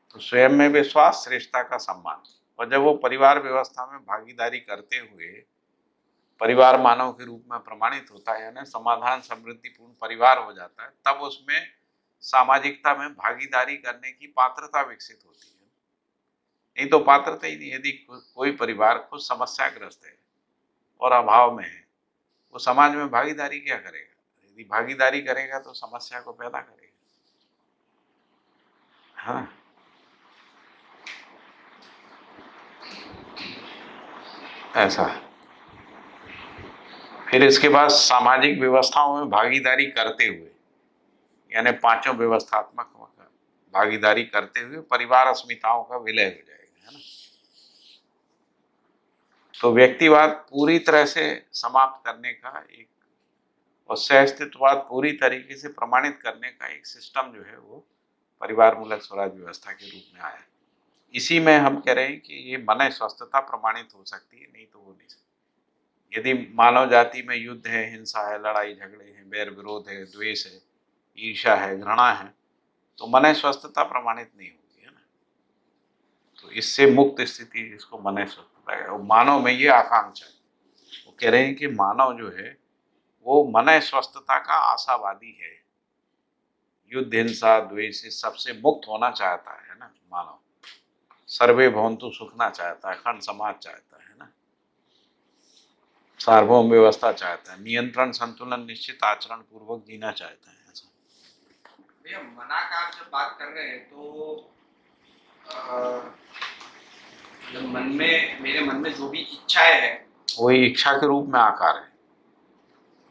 Speaker 1: तो स्वयं में विश्वास, श्रेष्ठता का सम्मान, और जब वो परिवार व्यवस्था में भागीदारी करते हुए परिवार मानव के रूप में प्रमाणित होता है, यानी समाधान समृद्धिपूर्ण परिवार हो जाता है, तब उसमें सामाजिकता में भागीदारी करने की पात्रता विकसित होती है। नहीं तो पात्रता ही नहीं। यदि कोई परिवार खुद समस्याग्रस्त है और अभाव में है, वो समाज में भागीदारी क्या करेगा? यदि भागीदारी करेगा तो समस्या को पैदा करेगा। हाँ, ऐसा है। फिर इसके बाद सामाजिक व्यवस्थाओं में भागीदारी करते हुए, यानी पांचों व्यवस्थात्मक भागीदारी करते हुए परिवार अस्मिताओं का विलय हो जाएगा, है ना। तो व्यक्तिवाद पूरी तरह से समाप्त करने का एक, और सहअस्तित्ववाद पूरी तरीके से प्रमाणित करने का एक सिस्टम जो है वो परिवार मूलक स्वराज व्यवस्था के रूप में आया। इसी में हम कह रहे हैं कि ये मन स्वस्थता प्रमाणित हो सकती है, नहीं तो हो नहीं सकती। यदि मानव जाति में युद्ध है, हिंसा है, लड़ाई झगड़े हैं, बैर विरोध है, द्वेष है, ईर्ष्या है, घृणा है, तो मन स्वस्थता प्रमाणित नहीं होगी, है ना। तो इससे मुक्त स्थिति जिसको मन स्वस्थता है, मानव में ये आकांक्षा है। वो कह रहे हैं कि मानव जो है वो मन स्वस्थता का आशावादी है। युद्ध, हिंसा, द्वेष इस सबसे मुक्त होना चाहता है ना मानव। सर्वे भवन्तु सुखना चाहता है, अखंड समाज चाहता है ना, सार्वभौम व्यवस्था चाहता है, नियंत्रण, संतुलन, निश्चित आचरण पूर्वक जीना चाहता है। ऐसा
Speaker 2: भैया मनाकार जब बात कर रहे हैं तो जब मन में, मेरे मन में जो भी इच्छाएं है,
Speaker 1: वही इच्छा के रूप में आकार है।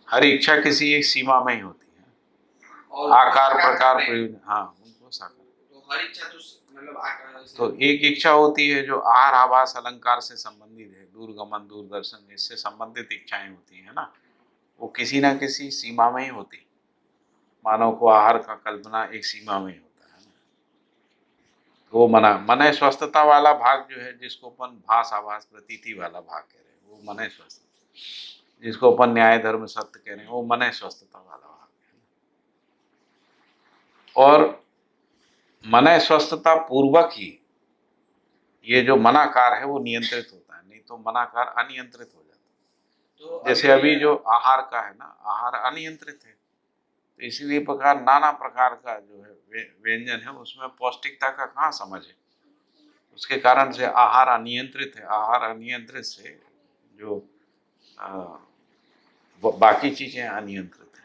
Speaker 1: हर इच्छा किसी एक सीमा में ही होती है।
Speaker 2: और
Speaker 1: आकार, प्रकार, प्रयोजन, हाँ, उनको साकार।
Speaker 2: तो हर इच्छा तो मतलब आकार,
Speaker 1: तो एक इच्छा होती है जो आहार, आवास, अलंकार से संबंधित है, दूरगमन, दूरदर्शन, इससे संबंधित इच्छाएं होती है ना। वो किसी ना किसी सीमा में ही होती। मानव को आहार का कल्पना एक सीमा में ही होता है ना। वो मन स्वस्थता वाला भाग जो है, जिसको अपन भास, आभास, प्रतीति वाला भाग कह रहे हैं, वो मन स्वस्थता। जिसको अपन न्याय, धर्म, सत्य कह रहे हैं, वो मन स्वस्थता वाला भाग है। और मन स्वस्थता पूर्वक ही ये जो मनाकार है वो नियंत्रित होता है, नहीं तो मनाकार अनियंत्रित हो जाता है।
Speaker 2: तो
Speaker 1: जैसे अभी जो आहार का है ना, आहार अनियंत्रित है, तो इसीलिए प्रकार नाना प्रकार का जो है व्यंजन है, उसमें पौष्टिकता का कहाँ समझ है। उसके कारण से आहार अनियंत्रित है। आहार अनियंत्रित से जो बाकी चीजें अनियंत्रित है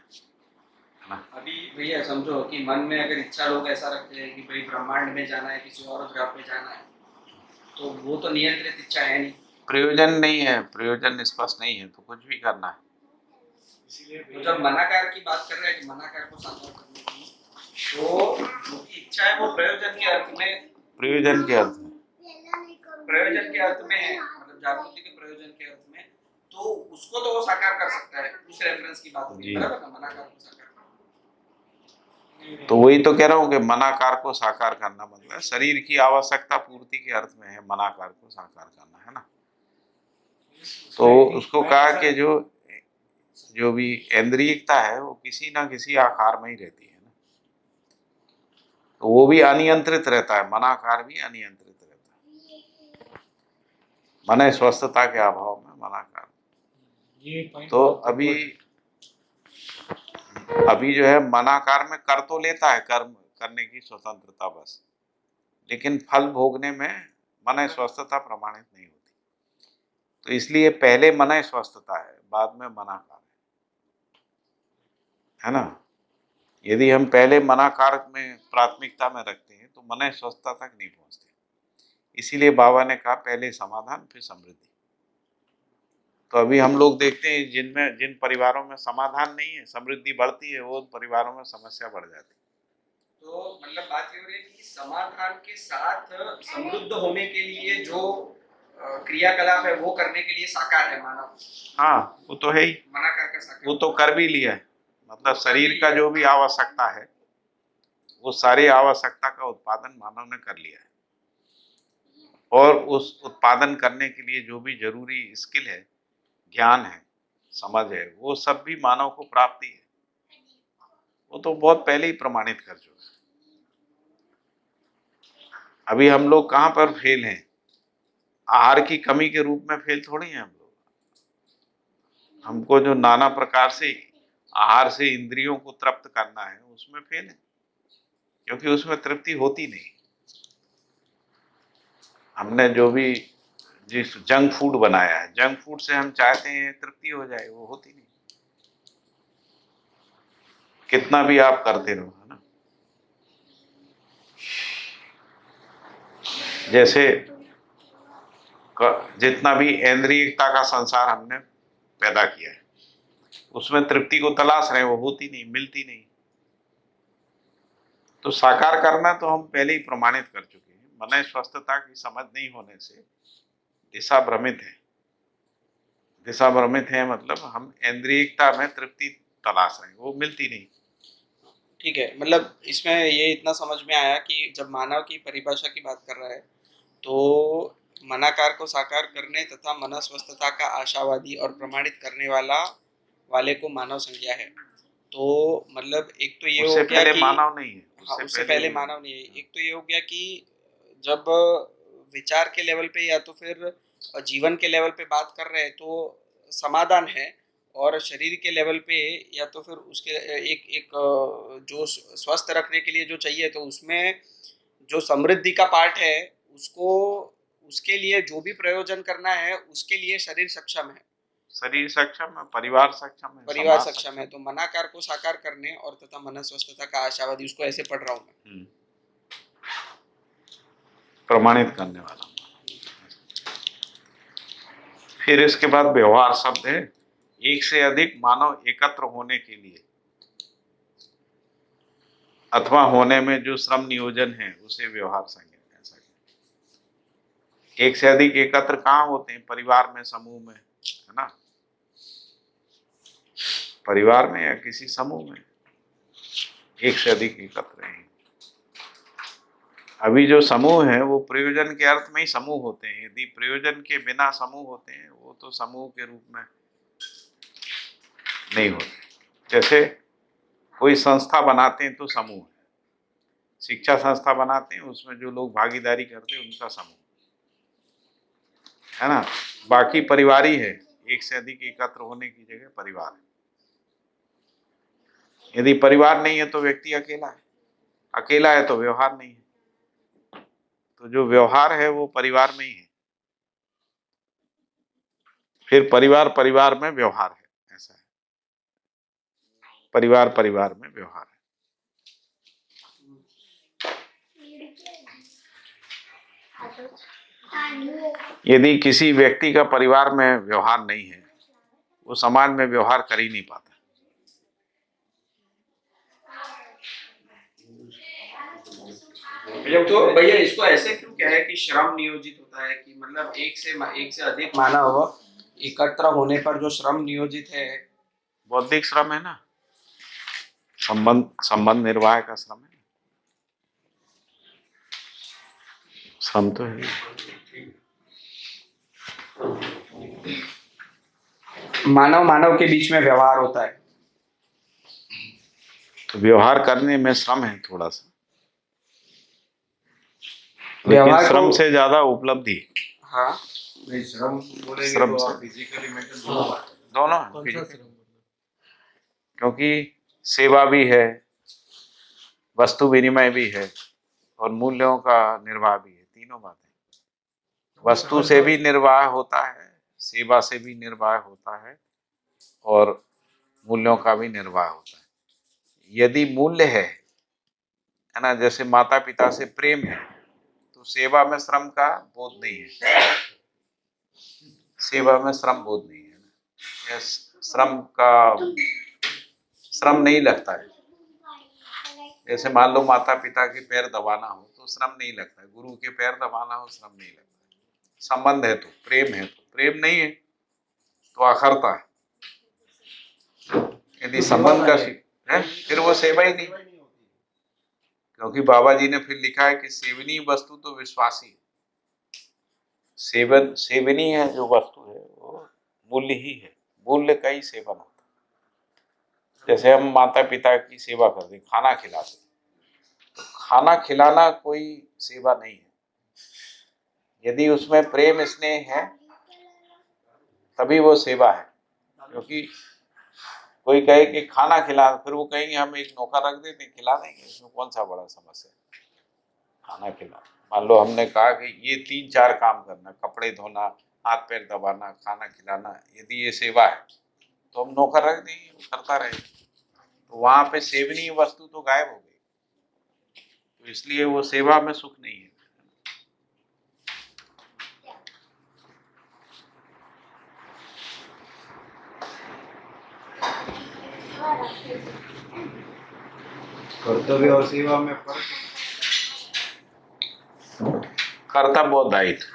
Speaker 1: ना।
Speaker 2: अभी भैया समझो कि मन में अगर इच्छा लोग ऐसा रखते हैं कि भाई ब्रह्मांड में जाना है, किसी और ग्रह पे जाना है, तो वो तो नियंत्रित इच्छा है नहीं।
Speaker 1: प्रयोजन नहीं है, प्रयोजन स्पष्ट नहीं है तो कुछ भी करना है।
Speaker 2: तो जब मनाकार की बात कर रहे हैं कि मनाकार को साकार करने की, तो जो की इच्छा है वो प्रयोजन के अर्थ में,
Speaker 1: प्रयोजन के अर्थ में,
Speaker 2: प्रयोजन के अर्थ में है, मतलब जागृति के प्रयोजन के अर्थ में, तो उसको तो वो साकार कर सकता है। उस रेफरेंस की बात होगी, बराबर ना, मनाकार को साकार।
Speaker 1: तो वही तो कह रहा हूँ कि मनाकार को साकार करना मतलब शरीर की आवश्यकता पूर्ति के अर्थ में है मनाकार को साकार करना, है ना। तो उसको कहा कि जो भी इंद्रियता है वो किसी ना किसी आकार में ही रहती है ना, तो वो भी अनियंत्रित रहता है, मनाकार भी अनियंत्रित रहता है, मन स्वस्थता के अभाव में मनाकार। तो अभी अभी जो है मनाकार में कर तो लेता है, कर्म करने की स्वतंत्रता बस, लेकिन फल भोगने में मन स्वस्थता प्रमाणित नहीं होती। तो इसलिए पहले मन स्वस्थता है, बाद में मनाकार है ना। यदि हम पहले मनाकार में प्राथमिकता में रखते हैं तो मन स्वस्थता तक नहीं पहुंचते। इसीलिए बाबा ने कहा पहले समाधान फिर समृद्धि। तो अभी हम लोग देखते हैं जिन परिवारों में समाधान नहीं है, समृद्धि बढ़ती है, वो परिवारों में समस्या बढ़ जाती है।
Speaker 2: तो मतलब बात ये हो रही है कि समाधान के साथ समृद्ध होने के लिए जो क्रियाकलाप है वो करने के लिए साकार है मानव।
Speaker 1: हाँ, वो तो है ही,
Speaker 2: मनाकार का साकार,
Speaker 1: वो तो कर भी लिया है। मतलब शरीर का जो भी आवश्यकता है वो सारी आवश्यकता का उत्पादन मानव ने कर लिया है, और उस उत्पादन करने के लिए जो भी जरूरी स्किल है, ज्ञान है, समझ है, वो सब भी मानव को प्राप्ति है। वो तो बहुत पहले ही प्रमाणित कर चुका है। अभी हम लोग कहाँ पर फेल हैं? आहार की कमी के रूप में फेल थोड़ी हैं हम लोग। हमको जो नाना प्रकार से आहार से इंद्रियों को तृप्त करना है उसमें फेल है, क्योंकि उसमें तृप्ति होती नहीं। हमने जो भी जिस जंक फूड बनाया है, जंक फूड से हम चाहते हैं तृप्ति हो जाए, वो होती नहीं, कितना भी आप करते रहो, है ना। जैसे जितना भी इंद्रियता का संसार हमने पैदा किया है, उसमें तृप्ति को तलाश रहे, वो होती नहीं, मिलती नहीं। तो साकार करना तो हम पहले ही प्रमाणित कर चुके हैं। मन स्वस्थता की समझ नहीं होने से दिशा भ्रमित है। दिशा भ्रमित है मतलब हम इंद्रियता में तृप्ति तलाश रहे हैं, वो मिलती नहीं।
Speaker 2: ठीक है, मतलब इसमें ये इतना समझ में आया कि जब मानव की परिभाषा की बात कर रहा है तो मनाकार को साकार करने तथा मनस्वस्थता का आशावादी और प्रमाणित करने वाले को मानव संज्ञा है। तो मतलब एक तो ये हो गया कि
Speaker 1: मानव नहीं है,
Speaker 2: हाँ, उससे पहले मानव नहीं है। एक तो ये हो गया कि जब विचार के लेवल पे या तो फिर जीवन के लेवल पे बात कर रहे हैं तो समाधान है, और शरीर के लेवल पे या तो फिर उसके एक जो स्वस्थ रखने के लिए जो चाहिए, तो उसमें जो समृद्धि का पार्ट है उसको, उसके लिए जो भी प्रयोजन करना है उसके लिए शरीर सक्षम है,
Speaker 1: शरीर सक्षम है, परिवार सक्षम है,
Speaker 2: परिवार सक्षम है। तो मनाकार को साकार करने और तथा मनस्वस्थता का आशावादी, उसको ऐसे पढ़ रहा हूं मैं,
Speaker 1: प्रमाणित करने वाला। फिर इसके बाद व्यवहार शब्द है, एक से अधिक मानव एकत्र होने के लिए अथवा होने में जो श्रम नियोजन है उसे व्यवहार संज्ञा। ऐसा एक से अधिक एकत्र कहाँ होते हैं? परिवार में, समूह में, है ना। परिवार में या किसी समूह में एक से अधिक एकत्र हैं। अभी जो समूह है वो प्रयोजन के अर्थ में ही समूह होते हैं। यदि प्रयोजन के बिना समूह होते हैं वो तो समूह के रूप में नहीं होते। जैसे कोई संस्था बनाते हैं तो समूह है, शिक्षा संस्था बनाते हैं उसमें जो लोग भागीदारी करते हैं उनका समूह है ना। बाकी परिवार ही है, एक से अधिक एकत्र होने की जगह परिवार है। यदि परिवार नहीं है तो व्यक्ति अकेला है, अकेला है तो व्यवहार नहीं है। तो जो व्यवहार है वो परिवार में ही है, फिर परिवार परिवार में व्यवहार है, ऐसा है। परिवार परिवार में व्यवहार है। यदि किसी व्यक्ति का परिवार में व्यवहार नहीं है, वो समाज में व्यवहार कर ही नहीं पाता।
Speaker 2: तो भैया इसको ऐसे क्यों क्या है कि श्रम नियोजित होता है, कि मतलब एक से अधिक मानव एकत्र होने पर जो श्रम नियोजित है,
Speaker 1: बौद्धिक श्रम है ना, संबंध निर्वाह का श्रम है, श्रम तो है।
Speaker 2: मानव के बीच में व्यवहार होता है,
Speaker 1: तो व्यवहार करने में श्रम है थोड़ा सा,
Speaker 2: व्यवहार
Speaker 1: लेकिन श्रम से ज्यादा उपलब्धि।
Speaker 2: हाँ,
Speaker 4: नहीं, श्रम बोलेंगे
Speaker 1: श्रम
Speaker 4: तो
Speaker 1: से
Speaker 4: आप फिजिकली मेंटल दोनों बात है।
Speaker 1: दोनों है, क्योंकि सेवा भी है, वस्तु विनिमय भी है और मूल्यों का निर्वाह भी है। तीनों बातें। वस्तु से भी निर्वाह होता है, सेवा से भी निर्वाह होता है और मूल्यों का भी निर्वाह होता है। यदि मूल्य है ना, जैसे माता पिता से प्रेम है, तो सेवा में श्रम का बोध नहीं है। सेवा में श्रम बोध नहीं है ना, या श्रम नहीं लगता है। जैसे मान लो माता पिता के पैर दबाना हो तो श्रम नहीं लगता है, गुरु के पैर दबाना हो श्रम नहीं लगता है। संबंध है तो, प्रेम है तो, प्रेम नहीं है तो अखरता है। यदि संबंध का है फिर वो सेवा ही नहीं, क्योंकि बाबा जी ने फिर लिखा है कि सेवनीय वस्तु तो विश्वासी। सेवनीय है जो वस्तु है वो मूल्य ही है, मूल्य का ही सेवन होता है। जैसे हम माता पिता की सेवा करते हैं, खाना खिलाते हैं, तो खाना खिलाना कोई सेवा नहीं है। यदि उसमें प्रेम स्नेह है तभी वो सेवा है। क्योंकि कोई कहे कि खाना खिला, फिर वो कहेंगे हम एक नौकर रख देते हैं खिला देंगे, इसमें कौन सा बड़ा समस्या है। खाना खिला, मान लो हमने कहा कि ये 3-4 काम करना, कपड़े धोना, हाथ पैर दबाना, खाना खिलाना, यदि ये सेवा है तो हम नौकर रख देंगे, वो करता रहे। तो वहां पे सेवनीय वस्तु तो गायब हो गई, तो इसलिए वो सेवा में सुख नहीं है।
Speaker 4: कर्तव्य और सेवा में फर्क
Speaker 1: कर्तव्य और दायित्व,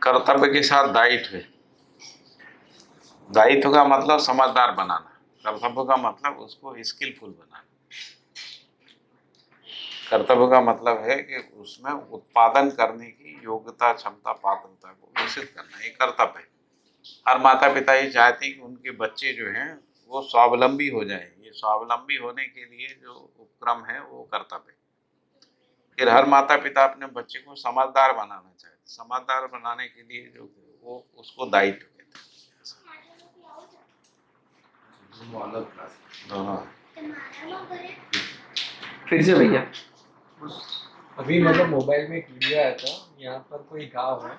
Speaker 1: कर्तव्य के साथ दायित्व है। दायित्व का मतलब समझदार बनाना, कर्तव्य का मतलब उसको स्किलफुल बनाना। कर्तव्य का मतलब है कि उसमें उत्पादन करने की योग्यता, क्षमता, पात्रता को विकसित करना, ये कर्तव्य है। हर माता पिता ये चाहते हैं कि उनके बच्चे जो हैं वो स्वावलंबी हो जाए। ये स्वावलंबी होने के लिए जो उपक्रम है वो कर्तव्य है। फिर हर माता पिता अपने बच्चे को समझदार बनाना चाहते, समझदार बनाने के लिए जो वो उसको दायित्व कहते हैं। दोनों
Speaker 2: फिर से भैया
Speaker 5: अभी मतलब मोबाइल में एक वीडियो आया था, यहाँ पर कोई गांव है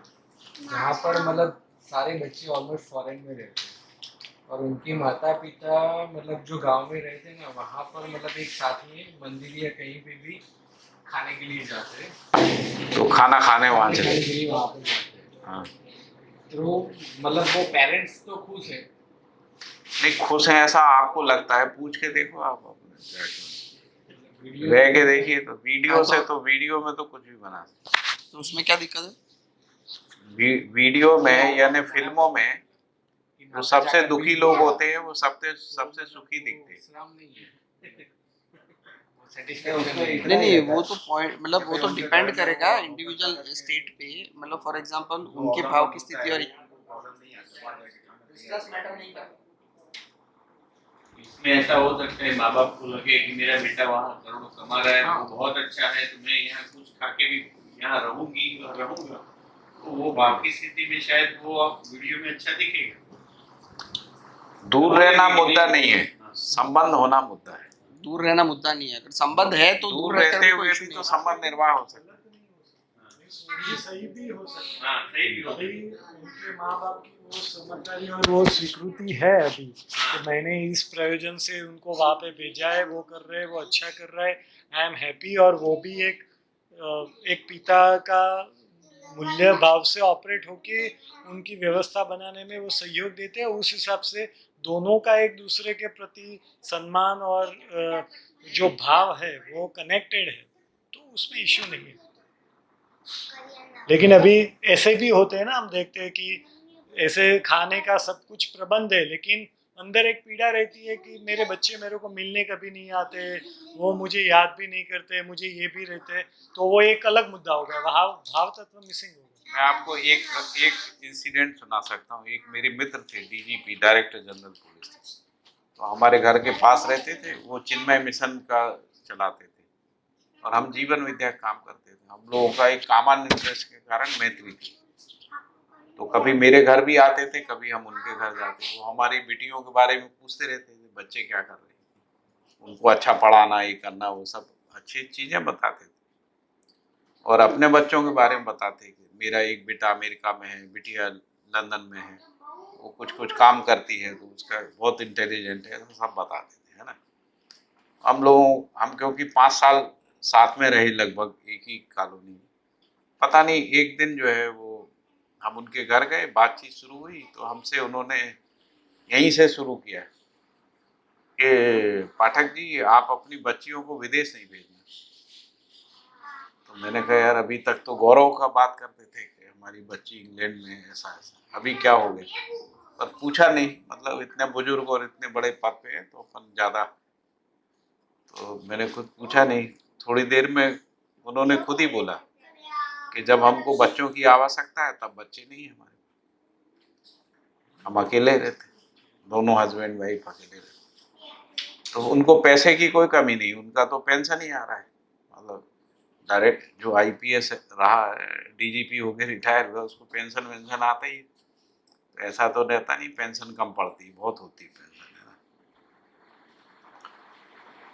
Speaker 5: जहाँ पर मतलब सारे बच्चे ऑलमोस्ट फॉरेन में रहते हैं और उनके माता पिता मतलब जो गांव में रहते हैं ना, वहाँ पर मतलब एक साथ में मंदिर या कहीं पे भी खाने के लिए जाते हैं,
Speaker 1: तो खाना खाने वहाँ चले।
Speaker 5: खाने के लिए वहाँ पर जाते हैं।
Speaker 1: हाँ,
Speaker 5: तो मतलब वो पेरेंट्स तो खुश है,
Speaker 1: नहीं खुश हैं ऐसा आपको लगता है, पूछ के देखो आप अपने
Speaker 5: वीडियो
Speaker 1: रह के देखिए। तो वीडियो से तो वीडियो में तो कुछ भी बना सकते,
Speaker 2: तो उसमें क्या दिक्कत है?
Speaker 1: वीडियो में यानी फिल्मों में जो सबसे दुखी लोग होते हैं वो सबसे सुखी दिखते हैं।
Speaker 5: श्रम नहीं है।
Speaker 2: नहीं नहीं, वो तो पॉइंट मतलब वो तो डिपेंड करेगा इंडिविजुअल स्टेट पे। मतलब फॉर एग्जांपल उनके भाव की स्थिति और
Speaker 6: इसमें ऐसा हो सकता है माँ बाप को लगे कि मेरा बेटा वहाँ करोड़ों कमा रहा है, वो बहुत अच्छा है, तो मैं यहाँ कुछ खा के भी यहाँ रहूंगी और रहूंगा, तो वो बाप की स्थिति में शायद वो आप वीडियो में अच्छा दिखेगा।
Speaker 1: दूर रहना मुद्दा नहीं है, संबंध होना मुद्दा है।
Speaker 2: दूर रहना मुद्दा नहीं है। अगर संबंध है तो
Speaker 1: दूर रहते हुए भी तो संबंध निर्वाह हो सकता है।
Speaker 3: ये सही भी हो सकता
Speaker 6: हाँ सही भी
Speaker 3: है।
Speaker 6: होता
Speaker 3: अभी उनके माँ बाप की वो समझदारी और वो स्वीकृति है अभी कि मैंने इस प्रयोजन से उनको वहाँ पे भेजा है, वो कर रहे हैं, वो अच्छा कर रहा है, आई एम हैप्पी। और वो भी एक पिता का मूल्य भाव से ऑपरेट होके उनकी व्यवस्था बनाने में वो सहयोग देते हैं। उस हिसाब से दोनों का एक दूसरे के प्रति सम्मान और जो भाव है वो कनेक्टेड है, तो उसमें इश्यू नहीं है। लेकिन अभी ऐसे भी होते हैं ना, हम देखते हैं कि ऐसे खाने का सब कुछ प्रबंध है लेकिन अंदर एक पीड़ा रहती है कि मेरे बच्चे मेरे को मिलने कभी नहीं आते, वो मुझे याद भी नहीं करते, मुझे ये भी रहते, तो वो एक अलग मुद्दा हो गया, भाव तत्व मिसिंग हो गया।
Speaker 1: मैं आपको एक इंसिडेंट सुना सकता हूँ। एक मेरे मित्र थे, डीजीपी, डायरेक्टर जनरल पुलिस, तो हमारे घर के पास रहते थे। वो चिन्मय मिशन का चलाते थे और हम जीवन विद्या काम करते थे। हम लोगों का एक कॉमन इंटरेस्ट के कारण मैत्री थी, तो कभी मेरे घर भी आते थे, कभी हम उनके घर जाते। वो हमारी बेटियों के बारे में पूछते रहते थे, बच्चे क्या कर रहे हैं, उनको अच्छा पढ़ाना, ये करना, वो सब अच्छी चीज़ें बताते थे। और अपने बच्चों के बारे में बताते कि मेरा एक बेटा अमेरिका में है, बिटिया लंदन में है, वो कुछ कुछ काम करती है, तो उसका बहुत इंटेलिजेंट है, तो सब बताते थे, है ना। हम क्योंकि 5 साल साथ में रहे लगभग एक ही कॉलोनी में, पता नहीं एक दिन जो है वो हम उनके घर गए, बातचीत शुरू हुई, तो हमसे उन्होंने यहीं से शुरू किया कि पाठक जी आप अपनी बच्चियों को विदेश नहीं भेजना। तो मैंने कहा यार अभी तक तो गौरव का बात करते थे कि हमारी बच्ची इंग्लैंड में है, ऐसा ऐसा, अभी क्या हो गया, पर पूछा नहीं, मतलब इतने बुजुर्ग और इतने बड़े पद पे हैं तो अपन ज़्यादा, तो मैंने खुद पूछा नहीं। थोड़ी देर में उन्होंने खुद ही बोला कि जब हमको बच्चों की आवश्यकता है तब बच्चे नहीं है हमारे, हम अकेले रहते, दोनों हस्बैंड वाइफ अकेले रहते। तो उनको पैसे की कोई कमी नहीं, उनका तो पेंशन ही आ रहा है, मतलब डायरेक्ट जो आईपीएस रहा है, डीजीपी हो गए, रिटायर हुआ, उसको पेंशन वेंशन आता ही है। तो ऐसा तो रहता नहीं पेंशन कम पड़ती, बहुत होती है पेंशन, है ना,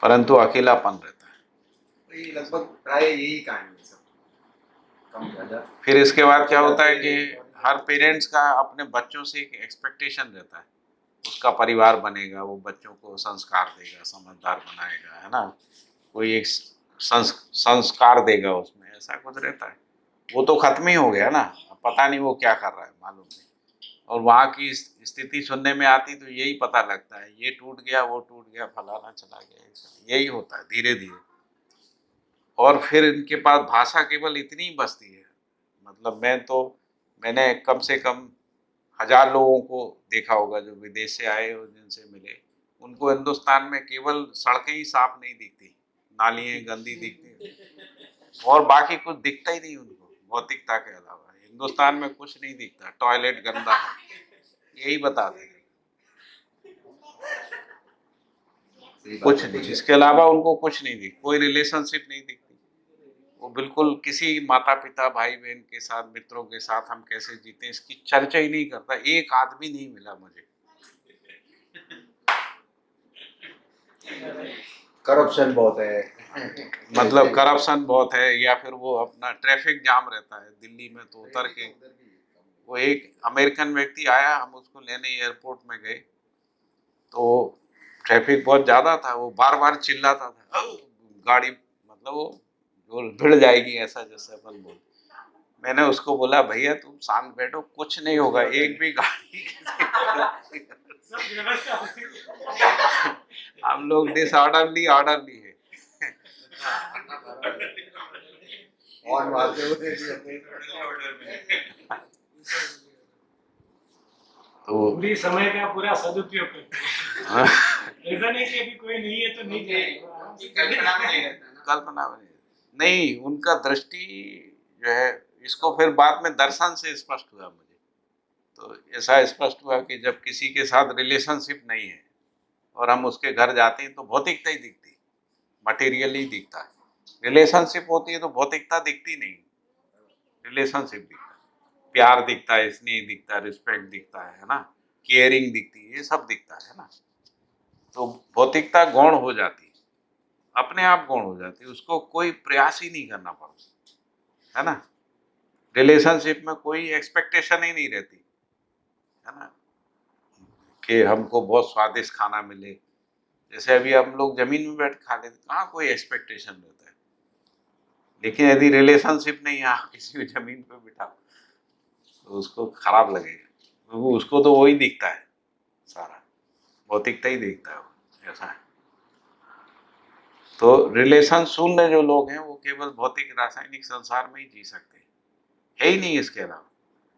Speaker 1: परंतु अकेलापन रहता है।
Speaker 4: तो ये लगभग प्राय यही कहानी है सब, कम ज्यादा।
Speaker 1: फिर इसके बाद क्या होता है कि हर पेरेंट्स का अपने बच्चों से एक एक्सपेक्टेशन रहता है, उसका परिवार बनेगा, वो बच्चों को संस्कार देगा, समझदार बनाएगा, है ना, कोई एक संस्कार देगा उसमें, ऐसा कुछ रहता है। वो तो खत्म ही हो गया ना, अब पता नहीं वो क्या कर रहा है, मालूम नहीं। और वहाँ की स्थिति सुनने में आती तो यही पता लगता है, ये टूट गया, वो टूट गया, फलाना चला गया, यही होता है धीरे धीरे। और फिर इनके पास भाषा केवल इतनी ही बचती है, मतलब मैंने कम से कम 1000 लोगों को देखा होगा जो विदेश से आए और जिनसे मिले, उनको हिंदुस्तान में केवल सड़कें ही साफ नहीं दिखती, नालियाँ गंदी दिखती, और बाकी कुछ दिखता ही नहीं उनको, भौतिकता के अलावा हिंदुस्तान में कुछ नहीं दिखता, टॉयलेट गंदा है, यही बताते हैं, कुछ नहीं, इसके अलावा उनको कुछ नहीं दिखता, कोई रिलेशनशिप नहीं दिखती। वो बिल्कुल किसी माता पिता भाई बहन के साथ, मित्रों के साथ हम कैसे जीते इसकी चर्चा ही नहीं करता, एक आदमी नहीं मिला मुझे।
Speaker 4: करप्शन बहुत है,
Speaker 1: मतलब करप्शन बहुत है, या फिर वो अपना ट्रैफिक जाम रहता है दिल्ली में, तो उतर के वो एक अमेरिकन व्यक्ति आया, हम उसको लेने एयरपोर्ट में गए, तो ट्रैफिक बहुत ज़्यादा था, वो बार बार चिल्लाता था, गाड़ी मतलब वो भिड़ जाएगी, ऐसा जैसे अपन बोल। मैंने उसको बोला भैया तुम शांत बैठो, कुछ नहीं होगा, एक भी गाड़ी हम लोग डिसऑर्डरली ऑर्डरली है।
Speaker 4: और मारते हुए
Speaker 1: तो
Speaker 3: पूरी समय का पूरा सदुपयोग करते हैं। ऐसा नहीं कि अभी कोई नहीं है तो नहीं जाएगा।
Speaker 2: उनकी कल्पना में नहीं रहता ना।
Speaker 1: कल्पना में नहीं, उनका दृष्टि जो है, इसको फिर बाद में दर्शन से स्पष्ट हुआ मुझे, तो ऐसा स्पष्ट हुआ कि जब किसी के साथ रिलेशनशिप नहीं है और हम उसके घर जाते हैं तो भौतिकता ही दिखती, मटेरियल ही दिखता है। रिलेशनशिप होती है तो भौतिकता दिखती नहीं, रिलेशनशिप दिखता है, प्यार दिखता है, स्नेह दिखता है, रिस्पेक्ट दिखता है ना, केयरिंग दिखती है, ये सब दिखता है ना। तो भौतिकता गौण हो जाती है, अपने आप गौण हो जाती है, उसको कोई प्रयास ही नहीं करना पड़ता, है ना। रिलेशनशिप में कोई एक्सपेक्टेशन ही नहीं रहती, है ना, कि हमको बहुत स्वादिष्ट खाना मिले, जैसे अभी हम लोग जमीन में बैठ खा लेते, कहाँ कोई एक्सपेक्टेशन रहता है। लेकिन यदि रिलेशनशिप नहीं है, आप किसी को जमीन पे बिठा तो उसको खराब लगेगा, तो उसको तो वही दिखता है, सारा भौतिकता ही दिखता है वो, ऐसा है। तो रिलेशन शून्य जो लोग हैं वो केवल भौतिक रासायनिक संसार में ही जी सकते हैं, है ही नहीं इसके अलावा।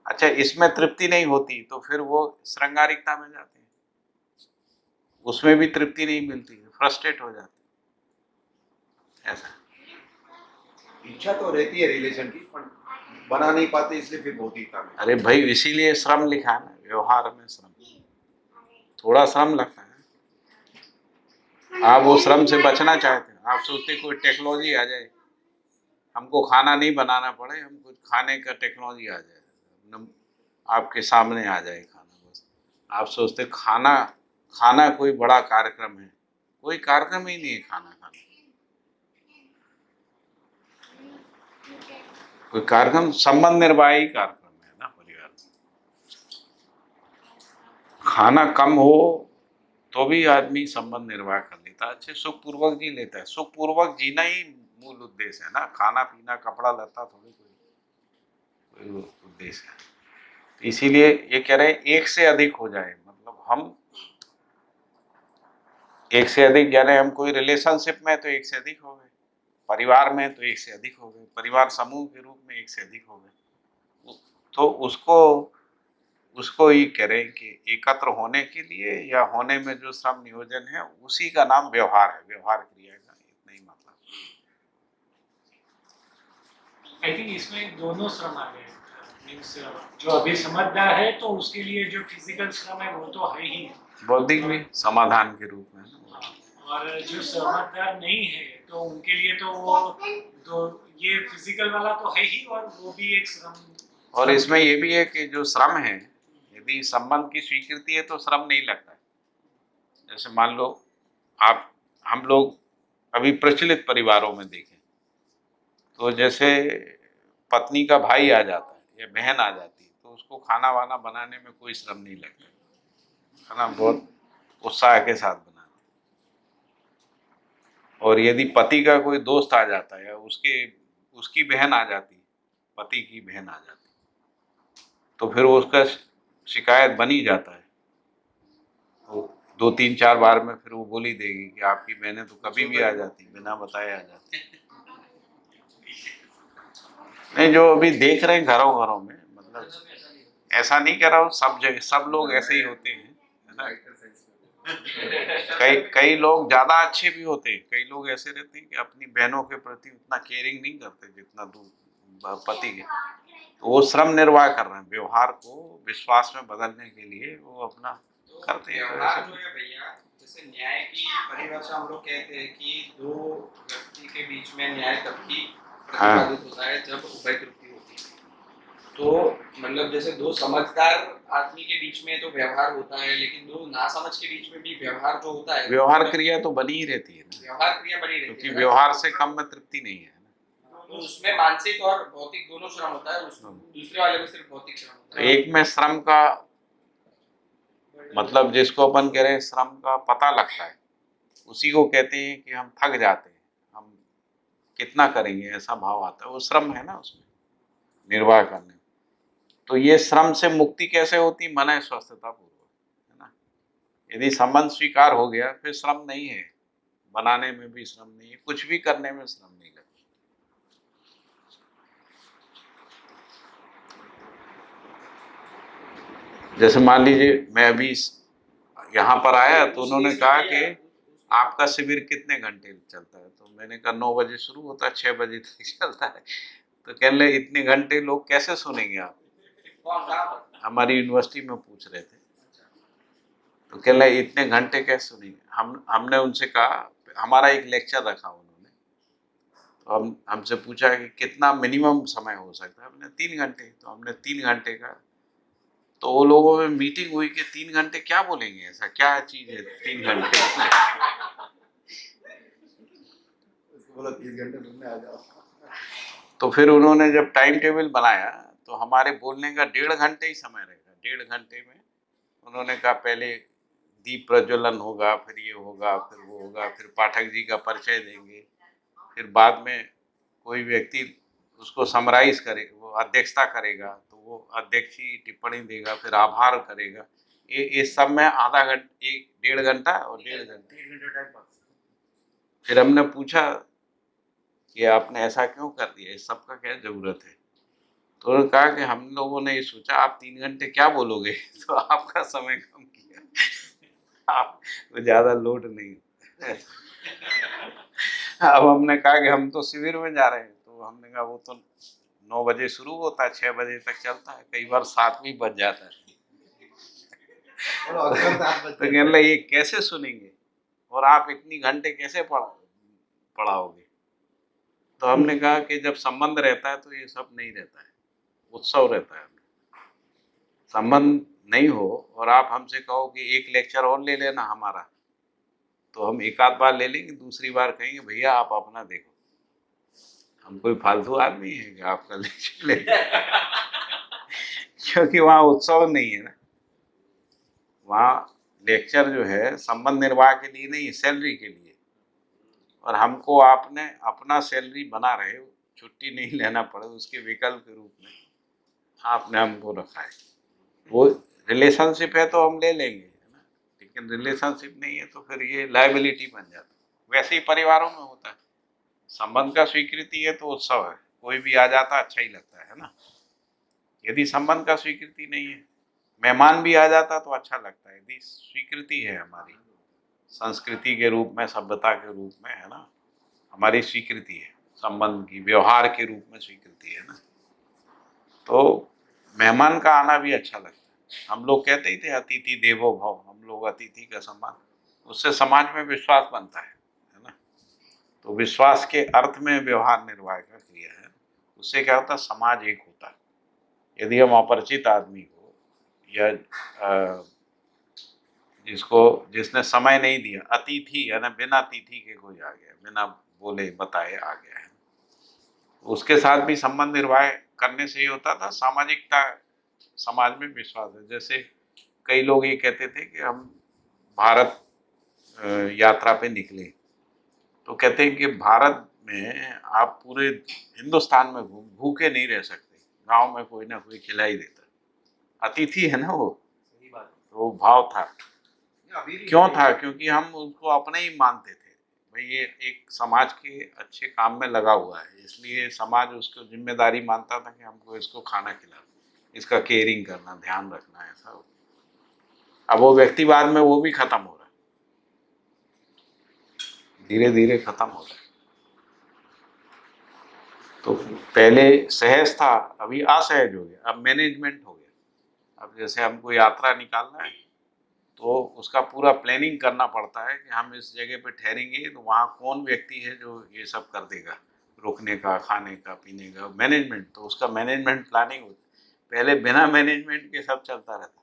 Speaker 1: अच्छा, इसमें तृप्ति नहीं होती तो फिर वो श्रृंगारिकता में जाते हैं, उसमें भी तृप्ति नहीं मिलती, फ्रस्ट्रेट हो जाते हैं, ऐसा।
Speaker 4: इच्छा तो रहती है रिलेशन की, पर बना नहीं पाते, इसलिए फिर भौतिकता में।
Speaker 1: अरे भाई इसीलिए श्रम लिखा है ना, व्यवहार में श्रम, थोड़ा श्रम लगता है। आप वो श्रम से बचना चाहते हैं, आप सोचते कोई टेक्नोलॉजी आ जाए, हमको खाना नहीं बनाना पड़े, हमको खाने का टेक्नोलॉजी आ जाए, आपके सामने आ जाए खाना, बस आप सोचते खाना खाना कोई बड़ा कार्यक्रम है, कोई कार्यक्रम ही नहीं है खाना खाना। कोई कार्यक्रम संबंध निर्वाही कार्यक्रम है ना परिवार में। खाना कम हो तो भी आदमी संबंध निर्वाह कर लेता है, अच्छे सुखपूर्वक जी लेता है। सुखपूर्वक जीना ही मूल उद्देश्य है ना, खाना पीना कपड़ा लत्ता थोड़ी कोई उद्देश्य है। इसीलिए ये कह रहे हैं एक से अधिक हो जाए, मतलब हम एक से अधिक, यानी हम कोई रिलेशनशिप में तो एक से अधिक हो गए, परिवार में तो एक से अधिक हो गए, परिवार समूह के रूप में एक से अधिक हो गए। तो उसको ही कह रहे हैं कि एकत्र होने के लिए या होने में जो श्रम नियोजन है उसी का नाम व्यवहार है, व्यवहार क्रिया का इतना ही मतलब।
Speaker 3: आई थिंक इसमें दोनों श्रम आ गए। मीन्स जो अभी समझदार है तो उसके लिए जो फिजिकल श्रम है वो तो है ही,
Speaker 1: बौद्धिक भी समाधान के रूप में।
Speaker 3: और जो समझदार नहीं है तो उनके लिए तो वो तो ये फिजिकल वाला तो है ही, और वो भी एक श्रम।
Speaker 1: और इसमें ये भी है कि जो श्रम है, यदि संबंध की स्वीकृति है तो श्रम नहीं लगता है। जैसे मान लो हम लोग अभी प्रचलित परिवारों में देखें तो जैसे पत्नी का भाई आ जाता है या बहन आ जाती है तो उसको खाना वाना बनाने में कोई श्रम नहीं लगता, खाना बहुत उत्साह के साथ बनाना। और यदि पति का कोई दोस्त आ जाता है या उसकी बहन आ जाती, पति की बहन आ जाती, तो फिर वो उसका शिकायत बन ही जाता है। वो 2-3-4 बार में फिर वो बोली देगी कि आपकी बहनें तो कभी भी आ जाती, बिना बताए आ जाती। नहीं, जो अभी देख रहे हैं घरों घरों में, मतलब ऐसा नहीं कह रहा हूँ सब जगह सब लोग ऐसे ही होते हैं, है ना। कई लोग ज्यादा अच्छे भी होते हैं, कई लोग ऐसे रहते हैं कि अपनी बहनों के प्रति उतना केयरिंग नहीं करते जितना पति के। तो वो श्रम निर्वाह कर रहे हैं, व्यवहार को विश्वास में बदलने के लिए वो अपना करते हैं।
Speaker 2: व्यवहार जो है भैया, जैसे न्याय की परिभाषा हम लोग कहते हैं कि दो व्यक्ति के बीच में न्याय तभी प्रतिपादित होता है जब उभय तृप्ति होती है। तो मतलब जैसे दो समझदार आदमी के बीच में तो व्यवहार होता है, लेकिन दो नासमझ के बीच में भी व्यवहार जो होता है,
Speaker 1: व्यवहार क्रिया तो बनी ही रहती है ना,
Speaker 2: व्यवहार क्रिया बनी रहती है,
Speaker 1: क्योंकि व्यवहार से कम में तृप्ति नहीं है।
Speaker 2: तो उसमें मानसिक और भौतिक दोनों श्रम होता है, दूसरे वाले में सिर्फ भौतिक श्रम होता
Speaker 1: तो
Speaker 2: है।
Speaker 1: एक में श्रम का मतलब जिसको अपन कह रहे हैं श्रम का पता लगता है, उसी को कहते हैं कि हम थक जाते हैं, हम कितना करेंगे ऐसा भाव आता है, वो श्रम है ना उसमें निर्वाह करने। तो ये श्रम से मुक्ति कैसे होती, मन स्वस्थता पूर्वक, है ना। यदि संबंध स्वीकार हो गया फिर श्रम नहीं है, बनाने में भी श्रम नहीं है, कुछ भी करने में श्रम नहीं लगता। जैसे मान लीजिए मैं अभी यहाँ पर आया तो उन्होंने कहा कि आपका शिविर कितने घंटे चलता है, तो मैंने कहा 9 बजे शुरू होता है, 6 बजे तक चलता है। तो कहने लगे इतने घंटे लोग कैसे सुनेंगे आप, हमारी यूनिवर्सिटी में पूछ रहे थे। तो कहने लगे इतने घंटे कैसे सुनेंगे। हमने उनसे कहा, हमारा एक लेक्चर रखा उन्होंने, तो हमसे पूछा कि कितना मिनिमम समय हो सकता है, हमने 3 घंटे। तो हमने 3 घंटे का, तो वो लोगों में मीटिंग हुई कि 3 घंटे क्या बोलेंगे, ऐसा क्या चीज है 3 घंटे।
Speaker 4: बोला 3 घंटे बोलने आ जाओ।
Speaker 1: तो फिर उन्होंने जब टाइम टेबल बनाया तो हमारे बोलने का 1.5 घंटे ही समय रहेगा। 1.5 घंटे में उन्होंने कहा पहले दीप प्रज्वलन होगा, फिर ये होगा, फिर वो होगा, फिर पाठक जी का परिचय देंगे, फिर बाद में कोई व्यक्ति उसको समराइज करे, वो अध्यक्षता करेगा, तो वो अध्यक्ष ही टिप्पणी देगा, फिर आभार करेगा। ये सब में आधा घंटा, 1.5 घंटा और 1.5 घंटे टाइम पास। फिर हमने पूछा कि आपने ऐसा क्यों कर दिया, इस सब का क्या जरूरत है। तो उन्होंने कहा कि हम लोगों ने ये सोचा आप 3 घंटे क्या बोलोगे, तो आपका समय कम किया, आप ज्यादा लोड नहीं। अब हमने कहा कि हम तो शिविर में जा रहे हैं, तो हमने कहा वो तो 9 बजे शुरू होता है, 6 बजे तक चलता है, कई बार 7 भी बज जाता है। तो कहने लगे ये कैसे सुनेंगे और आप इतनी घंटे कैसे पढ़ाओगे। तो हमने कहा कि जब संबंध रहता है तो ये सब नहीं रहता है, उत्सव रहता है। संबंध नहीं हो और आप हमसे कहो कि एक लेक्चर और ले लेना हमारा, तो हम एक आध बार ले लेंगे, दूसरी बार कहेंगे भैया आप अपना देखो। हम कोई फालतू आदमी है कि आपका लेक्चर ले क्योंकि वहाँ उत्सव नहीं है ना, वहाँ लेक्चर जो है संबंध निर्वाह के लिए नहीं, सैलरी के लिए। और हमको आपने अपना सैलरी बना रहे हो, छुट्टी नहीं लेना पड़े, उसके विकल्प के रूप में आपने हमको रखा है। वो रिलेशनशिप है तो हम ले लेंगे, है ना, लेकिन रिलेशनशिप नहीं है तो फिर ये लायबिलिटी बन जाता है। वैसे ही परिवारों में होता है, संबंध का स्वीकृति है तो उत्सव है, कोई भी आ जाता अच्छा ही लगता है ना। यदि संबंध का स्वीकृति नहीं है, मेहमान भी आ जाता तो अच्छा लगता है। यदि स्वीकृति है हमारी संस्कृति के रूप में, सभ्यता के रूप में, है ना, हमारी स्वीकृति है संबंध की, व्यवहार के रूप में स्वीकृति है ना, तो मेहमान का आना भी अच्छा लगता है। हम लोग कहते ही थे अतिथि देवो भव, हम लोग अतिथि का सम्मान, उससे समाज में विश्वास बनता है ना। तो विश्वास के अर्थ में व्यवहार निर्वाह का क्रिया है, उससे क्या होता है, समाज एक होता है। यदि हम अपरिचित आदमी को या जिसने समय नहीं दिया, अतिथि है ना, बिना तिथि के कोई आ गया, बिना बोले बताए आ गया है, उसके साथ भी संबंध निर्वाह करने से ही होता था सामाजिकता, समाज में विश्वास है। जैसे कई लोग ये कहते थे कि हम भारत यात्रा पे निकले, तो कहते हैं कि भारत में आप पूरे हिंदुस्तान में भूखे नहीं रह सकते, गांव में कोई ना कोई खिला ही देता। अतिथि है ना वो,
Speaker 2: सही बात है।
Speaker 1: तो वो भाव था।
Speaker 4: अभी भी
Speaker 1: क्यों था? क्योंकि हम उसको अपने ही मानते थे, भाई ये एक समाज के अच्छे काम में लगा हुआ है, इसलिए समाज उसको जिम्मेदारी मानता था कि हमको इसको खाना खिलाना, इसका केयरिंग करना, ध्यान रखना, ऐसा। अब वो व्यक्तिवाद में वो भी खत्म हो रहा है, धीरे धीरे खत्म हो रहा है। तो पहले सहज था, अभी असहज हो गया, अब मैनेजमेंट हो गया। अब जैसे हमको यात्रा निकालना है तो उसका पूरा प्लानिंग करना पड़ता है कि हम इस जगह पे ठहरेंगे तो वहाँ कौन व्यक्ति है जो ये सब कर देगा, रुकने का, खाने का, पीने का, मैनेजमेंट। तो उसका मैनेजमेंट प्लानिंग होती है। पहले बिना मैनेजमेंट के सब चलता रहता।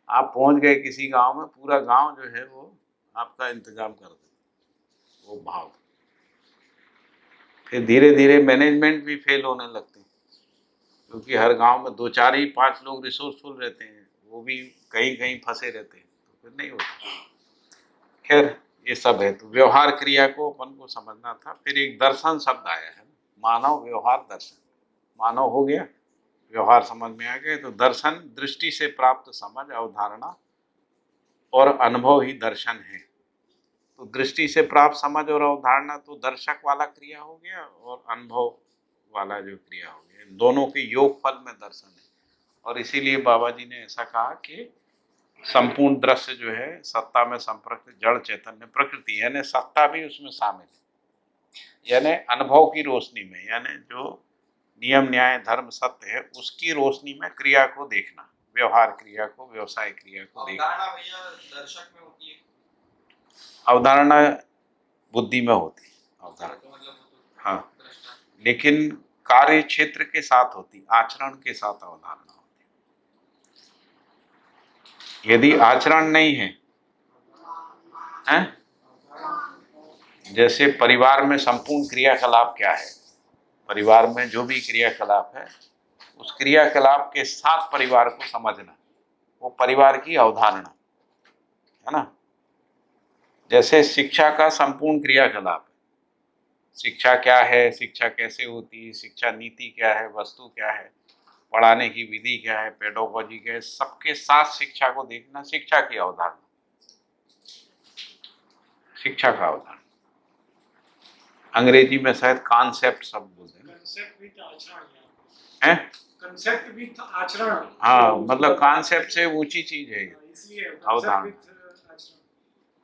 Speaker 1: आप पहुँच गए किसी गांव में, पूरा गांव जो है वो आपका इंतजाम कर देता, वो भाव। फिर धीरे धीरे मैनेजमेंट भी फेल होने लगते हैं, क्योंकि हर गांव में 2, 4 ही 5 लोग रिसोर्सफुल रहते हैं, वो भी कहीं कहीं फंसे रहते हैं, तो फिर नहीं होता। खैर ये सब है। तो व्यवहार क्रिया को अपन को समझना था। फिर एक दर्शन शब्द आया है, मानव व्यवहार दर्शन। मानव हो गया, व्यवहार समझ में आ गए, तो दर्शन दृष्टि से प्राप्त समझ, अवधारणा और अनुभव ही दर्शन है। तो दृष्टि से प्राप्त समझ और अवधारणा तो दर्शक वाला क्रिया हो गया, और अनुभव वाला जो क्रिया हो गया, दोनों के योग फल में दर्शन है। और इसीलिए बाबा जी ने ऐसा कहा कि संपूर्ण दृश्य जो है सत्ता में संप्रक्त जड़ चैतन्य प्रकृति, यानी सत्ता भी उसमें शामिल है, यानी अनुभव की रोशनी में, यानी जो नियम न्याय धर्म सत्य है उसकी रोशनी में क्रिया को देखना, व्यवहार क्रिया को, व्यवसाय क्रिया को देखना।
Speaker 2: अवधारणा भैया दर्शक में होती है,
Speaker 1: अवधारणा बुद्धि में होती है, अवधारणा,
Speaker 2: तो मतलब वो तो
Speaker 1: हाँ,
Speaker 2: दृष्टा।
Speaker 1: लेकिन कार्य क्षेत्र के साथ होती, आचरण के साथ अवधारणा होती। यदि आचरण नहीं है, हैं? जैसे परिवार में संपूर्ण क्रियाकलाप क्या है, परिवार में जो भी क्रियाकलाप है उस क्रियाकलाप के साथ परिवार को समझना, वो परिवार की अवधारणा है ना। जैसे शिक्षा का संपूर्ण क्रियाकलाप है, शिक्षा क्या है, शिक्षा कैसे होती है, शिक्षा नीति क्या है, वस्तु क्या है, पढ़ाने की विधि क्या है, पेडोलॉजी क्या है, सबके साथ शिक्षा को देखना शिक्षा की अवधारणा, शिक्षा का अवधारणा। अंग्रेजी में शायद कॉन्सेप्ट शब्द बोलते हैं,
Speaker 3: कंसेप्ट विद आचरण
Speaker 1: हैं?
Speaker 3: कंसेप्ट विद आचरण।
Speaker 1: हाँ, मतलब कॉन्सेप्ट से ऊंची चीज है ये,
Speaker 3: इसलिए
Speaker 1: अवधारणा।
Speaker 3: कंसेप्ट विद आचरण,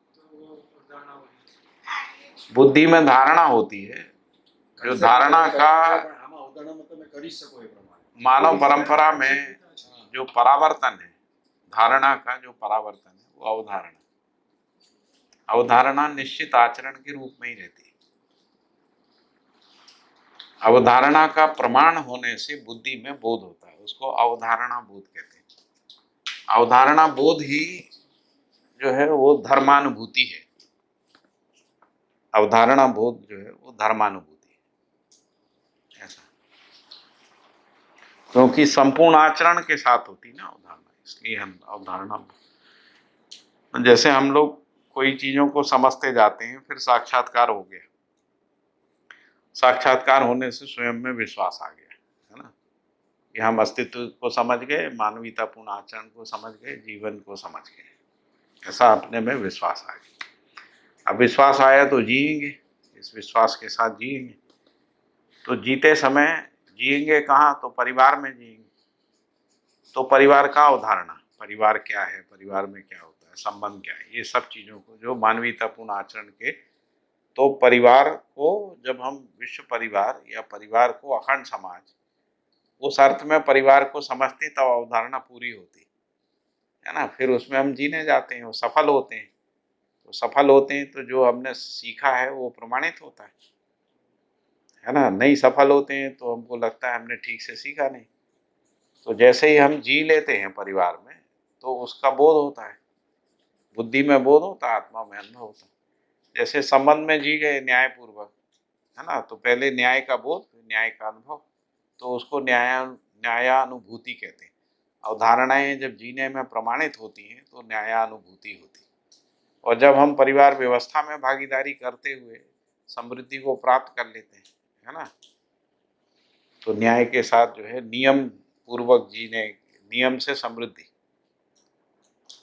Speaker 3: तो वो अवधारणा होगी।
Speaker 1: बुद्धि में धारणा होती है, जो धारणा का
Speaker 4: हम अवधारणा मतलब मैं कर ही सको ये प्रमाण।
Speaker 1: मानव परंपरा में जो परावर्तन है, धारणा का जो परावर्तन है वो अवधारणा। अवधारणा निश्चित आचरण के रूप में ही रहती है। अवधारणा का प्रमाण होने से बुद्धि में बोध होता है, उसको अवधारणा बोध कहते हैं। अवधारणा बोध ही जो है वो धर्मानुभूति है। अवधारणा बोध जो है वो धर्मानुभूति है, ऐसा। क्योंकि संपूर्ण आचरण के साथ होती ना अवधारणा, इसलिए हम अवधारणा, जैसे हम लोग कोई चीजों को समझते जाते हैं, फिर साक्षात्कार हो गया, साक्षात्कार होने से स्वयं में विश्वास आ गया, है ना, कि हम अस्तित्व को समझ गए, मानवीयतापूर्ण आचरण को समझ गए, जीवन को समझ गए, ऐसा अपने में विश्वास आ गया। अब विश्वास आया तो जिएंगे, इस विश्वास के साथ जिएंगे। तो जीते समय जिएंगे कहाँ? तो परिवार में जिएंगे। तो परिवार का अवधारणा, परिवार क्या है, परिवार में क्या होता है, संबंध क्या है, ये सब चीज़ों को जो मानवीयतापूर्ण आचरण के, तो परिवार को जब हम विश्व परिवार या परिवार को अखंड समाज, उस अर्थ में परिवार को समझते तब अवधारणा पूरी होती है ना। फिर उसमें हम जीने जाते हैं, वो सफल होते हैं। तो सफल होते हैं तो जो हमने सीखा है वो प्रमाणित होता है ना। नहीं सफल होते हैं तो हमको लगता है हमने ठीक से सीखा नहीं। तो जैसे ही हम जी लेते हैं परिवार में तो उसका बोध होता है, बुद्धि में बोध होता है, आत्मा में अनुभव होता है। जैसे संबंध में जी गए न्यायपूर्वक, है ना, तो पहले न्याय का बोध, न्याय का अनुभव, तो उसको न्यायानुभूति कहते हैं। अवधारणाएं जब जीने में प्रमाणित होती हैं तो न्यायानुभूति होती है। और जब हम परिवार व्यवस्था में भागीदारी करते हुए समृद्धि को प्राप्त कर लेते हैं, है ना, तो न्याय के साथ जो है नियम पूर्वक जीने, नियम से समृद्धि,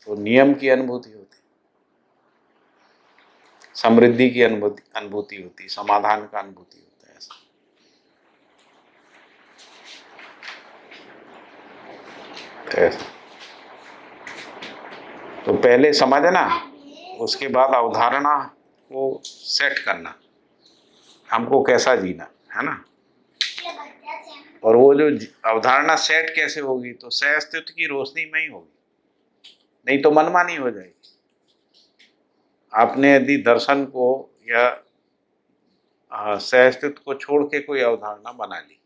Speaker 1: तो नियम की अनुभूति होती, समृद्धि की अनुभूति होती, समाधान का अनुभूति होता है, ऐसा। ऐसा तो पहले समझना, उसके बाद अवधारणा को सेट करना, हमको कैसा जीना, है ना। और वो जो अवधारणा सेट कैसे होगी? तो सह अस्तित्व की रोशनी में ही होगी, नहीं तो मनमानी हो जाएगी। आपने यदि दर्शन को या सह अस्तित्व को छोड़ के कोई अवधारणा बना ली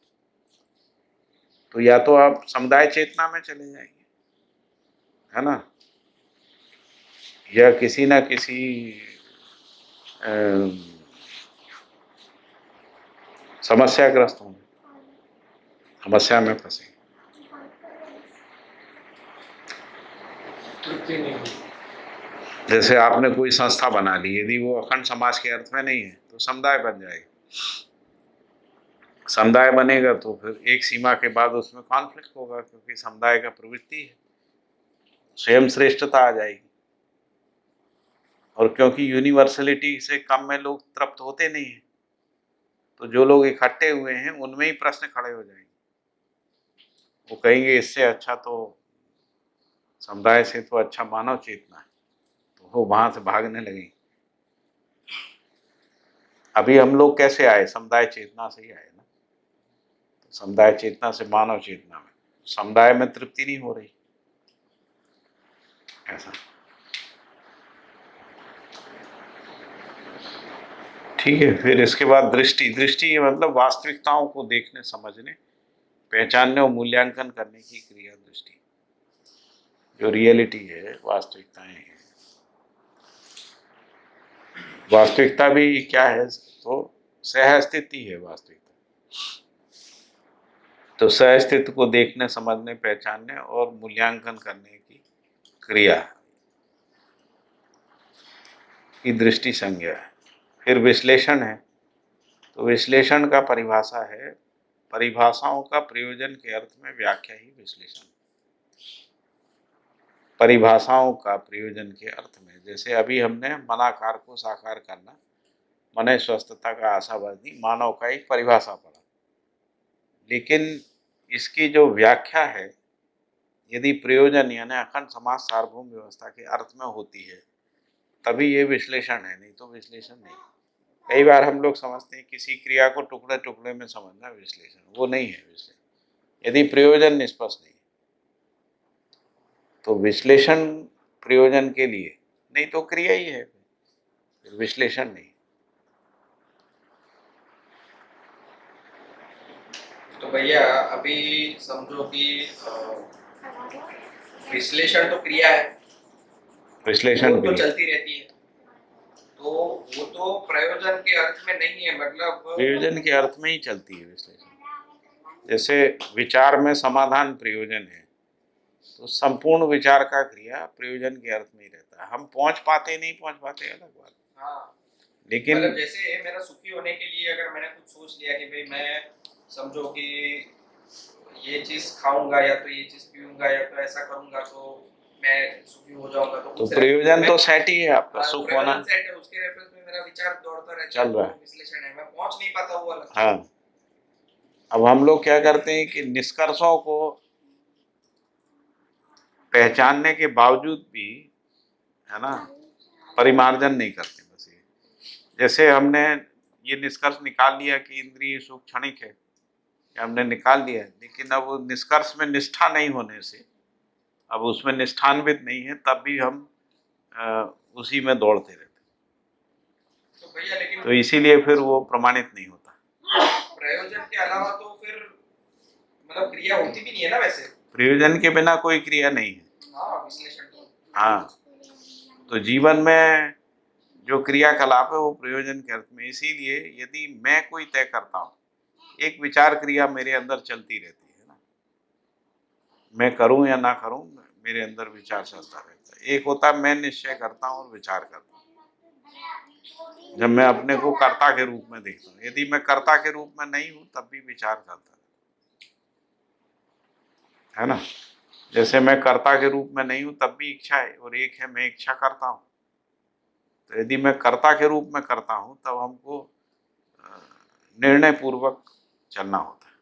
Speaker 1: तो या तो आप समुदाय चेतना में चले जाएंगे, है ना, या किसी ना किसी समस्याग्रस्त होंगे, समस्या में फंसे,
Speaker 5: तृप्ति नहीं होगी।
Speaker 1: जैसे आपने कोई संस्था बना ली, यदि वो अखंड समाज के अर्थ में नहीं है तो समुदाय बन जाएगा। समुदाय बनेगा तो फिर एक सीमा के बाद उसमें कॉन्फ्लिक्ट होगा, क्योंकि समुदाय का प्रवृत्ति है, स्वयं श्रेष्ठता आ जाएगी। और क्योंकि यूनिवर्सलिटी से कम में लोग तृप्त होते नहीं हैं, तो जो लोग इकट्ठे हुए हैं उनमें ही प्रश्न खड़े हो जाएंगे। वो कहेंगे इससे अच्छा तो समुदाय से तो अच्छा मानव चेतना है, तो वो वहां से भागने लगेंगे। अभी हम लोग कैसे आए? समुदाय चेतना से ही आए ना। तो समुदाय चेतना से मानव चेतना में, समुदाय में तृप्ति नहीं हो रही, ऐसा। ठीक है, फिर इसके बाद दृष्टि। दृष्टि मतलब वास्तविकताओं को देखने, समझने, पहचानने और मूल्यांकन करने की क्रिया दृष्टि। जो रियलिटी है, वास्तविकताएं हैं। वास्तविकता भी क्या है? तो सह अस्तित्व है वास्तविकता। तो सह अस्तित्व को देखने, समझने, पहचानने और मूल्यांकन करने की क्रिया की दृष्टि संज्ञा है। फिर विश्लेषण है। तो विश्लेषण का परिभाषा है, परिभाषाओं का प्रयोजन के अर्थ में व्याख्या ही विश्लेषण। परिभाषाओं का प्रयोजन के अर्थ में, जैसे अभी हमने मनाकार को साकार करना, मन स्वस्थता का आशावादी, मानव का एक परिभाषा पढ़ा। लेकिन इसकी जो व्याख्या है, यदि प्रयोजन यानी अखंड समाज सार्वभौम व्यवस्था के अर्थ में होती है तभी ये विश्लेषण है, नहीं तो विश्लेषण नहीं। कई बार हम लोग समझते हैं किसी क्रिया को टुकड़े टुकड़े में समझना विश्लेषण, वो नहीं है विश्लेषण, यदि प्रयोजन निष्पक्ष नहीं तो विश्लेषण प्रयोजन के लिए, नहीं तो क्रिया ही है, फिर विश्लेषण नहीं।
Speaker 2: तो भैया अभी समझो कि विश्लेषण तो क्रिया है,
Speaker 1: विश्लेषण
Speaker 2: वो तो
Speaker 1: क्रिया
Speaker 2: चलती रहती है, तो वो तो प्रयोजन के अर्थ में नहीं है, मतलब
Speaker 1: प्रयोजन के अर्थ में ही चलती है विश्लेषण। जैसे विचार में समाधान प्रयोजन है, तो संपूर्ण विचार का क्रिया प्रयोजन के अर्थ में ही रहता है। हम पहुंच पाते नहीं पहुंच पाते अलग बात,
Speaker 2: हाँ,
Speaker 1: लेकिन
Speaker 2: मतलब जैसे मेरा सुखी होने के लिए अगर मैंने कुछ सोच लिया कि भाई मैं समझो कि ये चीज खाऊंगा या तो ये चीज पीऊंगा या तो ऐसा करूंगा तो मैं सुखी हो जाऊंगा, तो
Speaker 1: तो
Speaker 2: उस
Speaker 1: प्रयोजन
Speaker 2: मैं-
Speaker 1: तो सेट ही है आपका,
Speaker 2: हाँ,
Speaker 1: सुख होना
Speaker 2: प्रयोजन सेट है, उसके रेफरेंस में मेरा विचार दौड़ता रहता
Speaker 1: चल रहा है।
Speaker 2: वो विश्लेषण है, मैं पहुंच नहीं पाता वो अलग।
Speaker 1: हाँ, अब हम लोग क्या करते हैं कि निष्कर्षों को पहचानने के बावजूद भी, है ना, परिमार्जन नहीं करते। बस ये जैसे हमने ये निष्कर्ष निकाल लिया कि इंद्रिय सुख क्षणिक है, ये हमने निकाल लिया है, लेकिन अब वो निष्कर्ष में निष्ठा नहीं होने से, अब उसमें निष्ठान्वित नहीं है, तब भी हम उसी में दौड़ते रहते हैं।
Speaker 2: तो भैया लेकिन
Speaker 1: तो इसीलिए फिर वो प्रमाणित नहीं होता।
Speaker 2: प्रयोजन के अलावा तो फिर मतलब क्रिया होती भी नहीं है ना वैसे।
Speaker 1: प्रयोजन के बिना कोई क्रिया नहीं है।
Speaker 2: हाँ, विश्लेषण तो
Speaker 1: हाँ, तो जीवन में जो क्रियाकलाप है वो प्रयोजन के अर्थ में। इसीलिए यदि मैं कोई तय करता हूँ, एक विचार क्रिया मेरे अंदर चलती रहती है ना, मैं करूं या ना करूं, मेरे अंदर विचार चलता रहता है। एक होता है मैं निश्चय करता हूं और विचार करता हूं, जब मैं अपने को कर्ता के रूप में देखता हूं। यदि मैं कर्ता के रूप में नहीं हूं तब भी विचार चलता है ना। जैसे मैं कर्ता के रूप में नहीं हूं तब भी इच्छा है, और एक है मैं इच्छा करता हूं। तो यदि मैं कर्ता के रूप में करता हूं तब हमको निर्णय पूर्वक चलना होता है,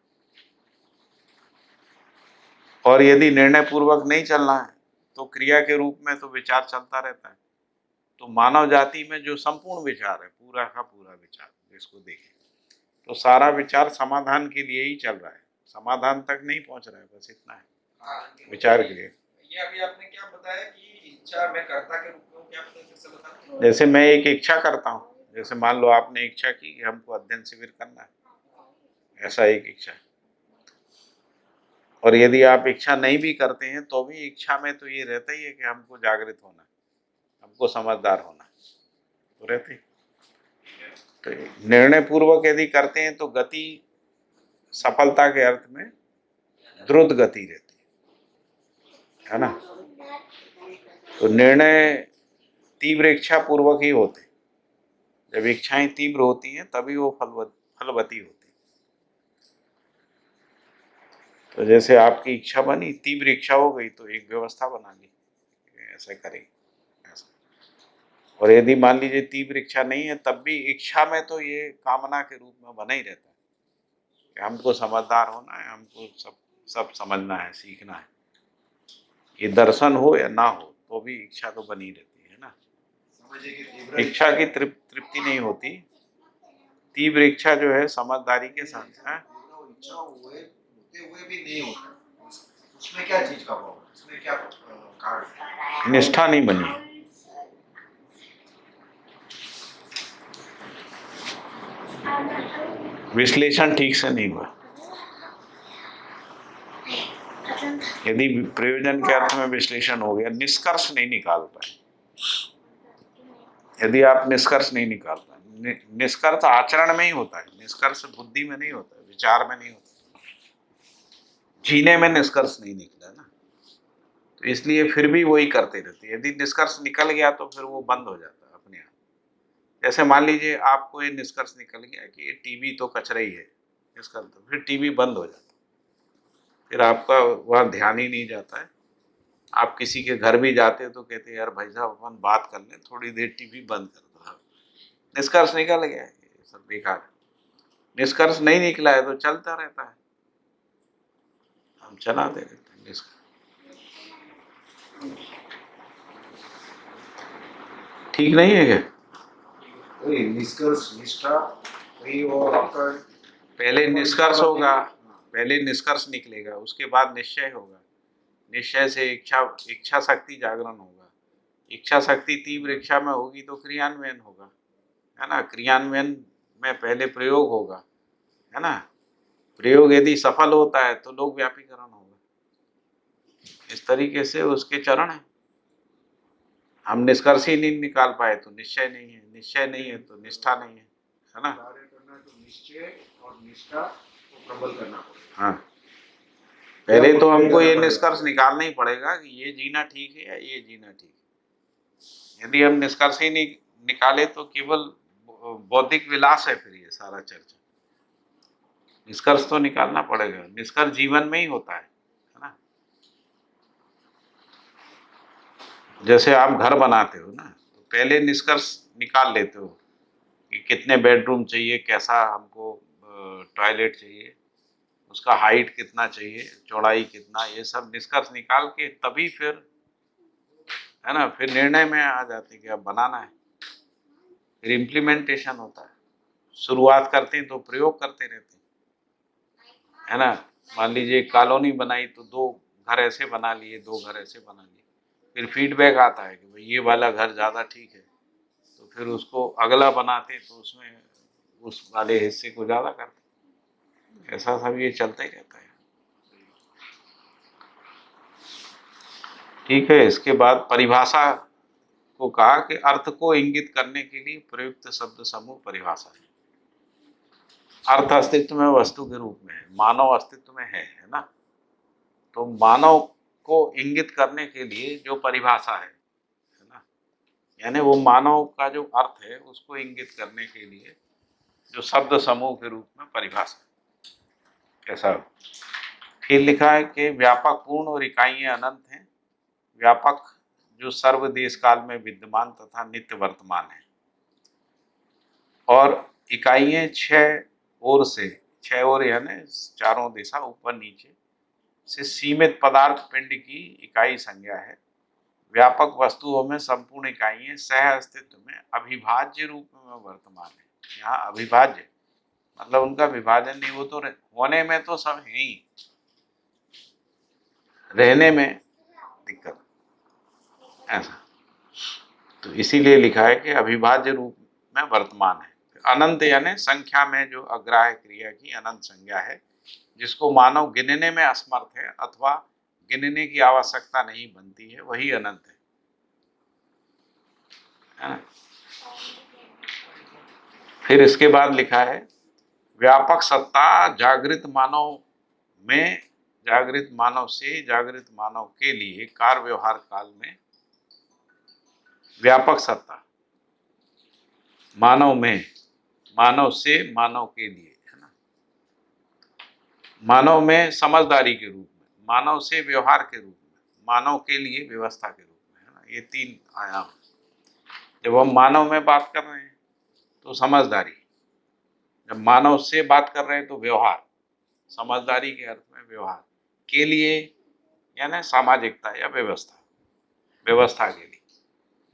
Speaker 1: और यदि निर्णय पूर्वक नहीं चलना है तो क्रिया के रूप में तो विचार चलता रहता है। तो मानव जाति में जो संपूर्ण विचार है, पूरा का पूरा विचार जिसको देखें, तो सारा विचार समाधान के लिए ही चल रहा है, समाधान तक नहीं पहुंच रहा है, बस इतना है
Speaker 2: हाँ,
Speaker 1: विचार के लिए।
Speaker 2: ये अभी आपने क्या बताया कि इच्छा मैं कर्ता के रूप में हूँ, क्या बताया फिर से बताना।
Speaker 1: जैसे मैं एक इच्छा करता हूँ, जैसे मान लो आपने इच्छा की कि हमको अध्ययन शिविर करना है, ऐसा एक इच्छा। और यदि आप इच्छा नहीं भी करते हैं तो भी इच्छा में तो ये रहता ही है कि हमको जागृत होना है, हमको समझदार होना है, तो रहते ही। तो निर्णय पूर्वक यदि करते हैं तो गति सफलता के अर्थ में द्रुत गति रहती है ना। तो निर्णय तीव्र इच्छा पूर्वक ही होते हैं। जब इच्छाएं तीव्र होती हैं तभी वो फलवती होती। तो जैसे आपकी इच्छा बनी, तीव्र इच्छा हो गई, तो एक व्यवस्था बना ली, ऐसे करेंगे ऐसा। और यदि मान लीजिए तीव्र इच्छा नहीं है तब भी इच्छा में तो ये कामना के रूप में बना ही रहता है कि हमको समझदार होना है, हमको सब समझना है, सीखना है। ये दर्शन हो या ना हो तो भी इच्छा तो बनी रहती है ना।
Speaker 4: समझिए कि तीव्र
Speaker 1: इच्छा की तृप्ति नहीं होती, तीव्र इच्छा जो है समझदारी के साथ है।
Speaker 4: तीव्र इच्छा होते हुए भी नहीं होता, उसमें क्या चीज का प्रॉब्लम, उसमें क्या कारण है?
Speaker 1: निष्ठा नहीं बनी, विश्लेषण ठीक से नहीं हुआ। यदि प्रयोजन के अर्थ में विश्लेषण हो गया, निष्कर्ष नहीं निकाल पाए, यदि आप निष्कर्ष नहीं निकाल पाए, निष्कर्ष आचरण में ही होता है, निष्कर्ष बुद्धि में नहीं होता है, विचार में नहीं होता, जीने में निष्कर्ष नहीं निकला ना। तो इसलिए फिर भी वही करते रहते हैं। यदि निष्कर्ष निकल गया तो फिर वो बंद हो जाता है अपने आप। जैसे मान लीजिए आपको ये निष्कर्ष निकल गया कि ये टीवी तो कचरा ही है, निष्कर्ष, तो फिर टीवी बंद हो जाता है, फिर आपका वहाँ ध्यान ही नहीं जाता है। आप किसी के घर भी जाते तो कहते हैं यार भाई साहब अपन बात कर लें, थोड़ी देर टीवी बंद कर दो। निष्कर्ष निकल गया है, ये सब बेकार है। निष्कर्ष नहीं निकला है तो चलता रहता है, हम चलाते रहते हैं निष्कर्ष। ठीक नहीं है क्या?
Speaker 4: वही निष्कर्ष निष्ठा वही, और आपका
Speaker 1: पहले निष्कर्ष होगा, पहले निष्कर्ष निकलेगा, उसके बाद निश्चय होगा, निश्चय से इच्छा शक्ति जागरण होगा, इच्छा शक्ति तीव्र इच्छा में होगी तो क्रियान्वयन होगा, है ना। क्रियान्वयन में पहले प्रयोग होगा, है ना। प्रयोग यदि सफल होता है तो लोक व्यापीकरण होगा। इस तरीके से उसके चरण हैं। हम निष्कर्ष ही नहीं निकाल पाए तो निश्चय नहीं है, निश्चय नहीं है तो निष्ठा नहीं है ना।
Speaker 4: कार्य करना तो निश्चय और निष्ठा को प्रबल करना पड़ेगा।
Speaker 1: हाँ, पहले तो हमको ये निष्कर्ष निकालना ही पड़ेगा कि ये जीना ठीक है या ये जीना ठीक है। यदि हम निष्कर्ष ही नहीं निकाले तो केवल बौद्धिक विलास है फिर ये सारा चर्चा। निष्कर्ष तो निकालना पड़ेगा, निष्कर्ष जीवन में ही होता है ना। जैसे आप घर बनाते हो ना, तो पहले निष्कर्ष निकाल लेते हो कि कितने बेडरूम चाहिए, कैसा हमको टॉयलेट चाहिए, उसका हाइट कितना चाहिए, चौड़ाई कितना, ये सब निष्कर्ष निकाल के तभी फिर, है ना, फिर निर्णय में आ जाते कि अब बनाना है। फिर इम्प्लीमेंटेशन होता है। शुरुआत करते हैं तो प्रयोग करते रहते हैं, है ना। मान लीजिए कॉलोनी बनाई तो 2 घर ऐसे बना लिए, 2 घर ऐसे बना लिए, फिर फीडबैक आता है कि भाई ये वाला घर ज़्यादा ठीक है, तो फिर उसको अगला बनाते तो उसमें उस वाले हिस्से को ज़्यादा करते। ऐसा सब ये चलता ही रहता है। ठीक है। इसके बाद परिभाषा को कहा कि अर्थ को इंगित करने के लिए प्रयुक्त शब्द समूह परिभाषा है। अर्थ अस्तित्व में वस्तु के रूप में है, मानव अस्तित्व में है ना। तो मानव को इंगित करने के लिए जो परिभाषा है ना, यानी वो मानव का जो अर्थ है उसको इंगित करने के लिए जो शब्द समूह के रूप में परिभाषा। ऐसा फिर लिखा है कि व्यापक पूर्ण और इकाइयां अनंत हैं। व्यापक जो सर्वदेश काल में विद्यमान तथा नित्य वर्तमान है, और इकाइयां 6 ओर से, 6 ओर यानी चारों दिशा, ऊपर नीचे से सीमित पदार्थ पिंड की इकाई संज्ञा है। व्यापक वस्तुओं में संपूर्ण इकाइयां सह अस्तित्व में अविभाज्य रूप में वर्तमान है। यहाँ अविभाज्य मतलब उनका विभाजन नहीं, वो तो होने में तो सब है ही, रहने में दिक्कत ऐसा। तो इसीलिए लिखा है कि अविभाज्य रूप में वर्तमान है। अनंत यानी संख्या में जो अग्राह्य क्रिया की अनंत संज्ञा है, जिसको मानव गिनने में असमर्थ है अथवा गिनने की आवश्यकता नहीं बनती है, वही अनंत है ना। फिर इसके बाद लिखा है व्यापक सत्ता जागृत मानव में, जागृत मानव से जागृत मानव के लिए कार्य व्यवहार काल में व्यापक सत्ता, मानव में, मानव से मानव के लिए, है ना। मानव में समझदारी के रूप में, मानव से व्यवहार के रूप में, मानव के लिए व्यवस्था के रूप में, है ना। ये 3 आयाम। जब हम मानव में बात कर रहे हैं तो समझदारी, जब मानव से बात कर रहे हैं तो व्यवहार, समझदारी के अर्थ में व्यवहार के लिए यानी सामाजिकता या व्यवस्था, व्यवस्था के लिए,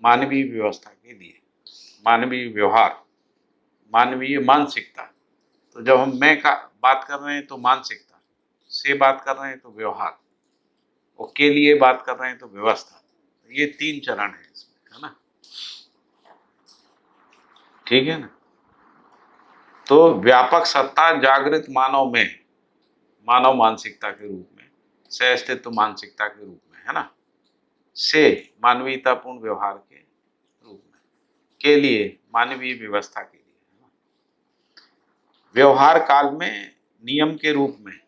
Speaker 1: मानवीय व्यवस्था के लिए, मानवीय व्यवहार, मानवीय मानसिकता। तो जब हम मैं का बात कर रहे हैं तो मानसिकता, से बात कर रहे हैं तो व्यवहार, और के लिए बात कर रहे हैं तो व्यवस्था। ये 3 चरण है इसमें, है ना। ठीक है ना। तो व्यापक सत्ता जागृत मानव में, मानव मानसिकता के रूप में, सह अस्तित्व मानसिकता के रूप में, है ना, से मानवीयतापूर्ण व्यवहार के रूप में, के लिए मानवीय व्यवस्था के लिए, है ना। व्यवहार काल में नियम के रूप में,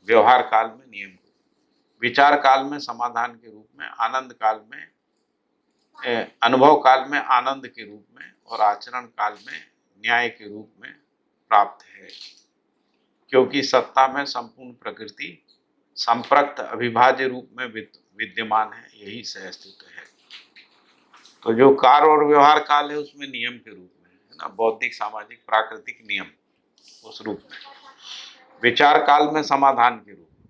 Speaker 1: व्यवहार काल में नियम, विचार काल में समाधान के रूप में, आनंद काल में, अनुभव काल में आनंद के रूप में, और आचरण काल में न्याय के रूप में प्राप्त है। क्योंकि सत्ता में संपूर्ण प्रकृति संप्रक्त अविभाज्य रूप में विद्यमान है, यही सह अस्तित्व है। तो जो कार्य और व्यवहार काल है उसमें नियम के रूप में, है ना, बौद्धिक सामाजिक प्राकृतिक नियम उस रूप में। विचार काल में समाधान के रूप में।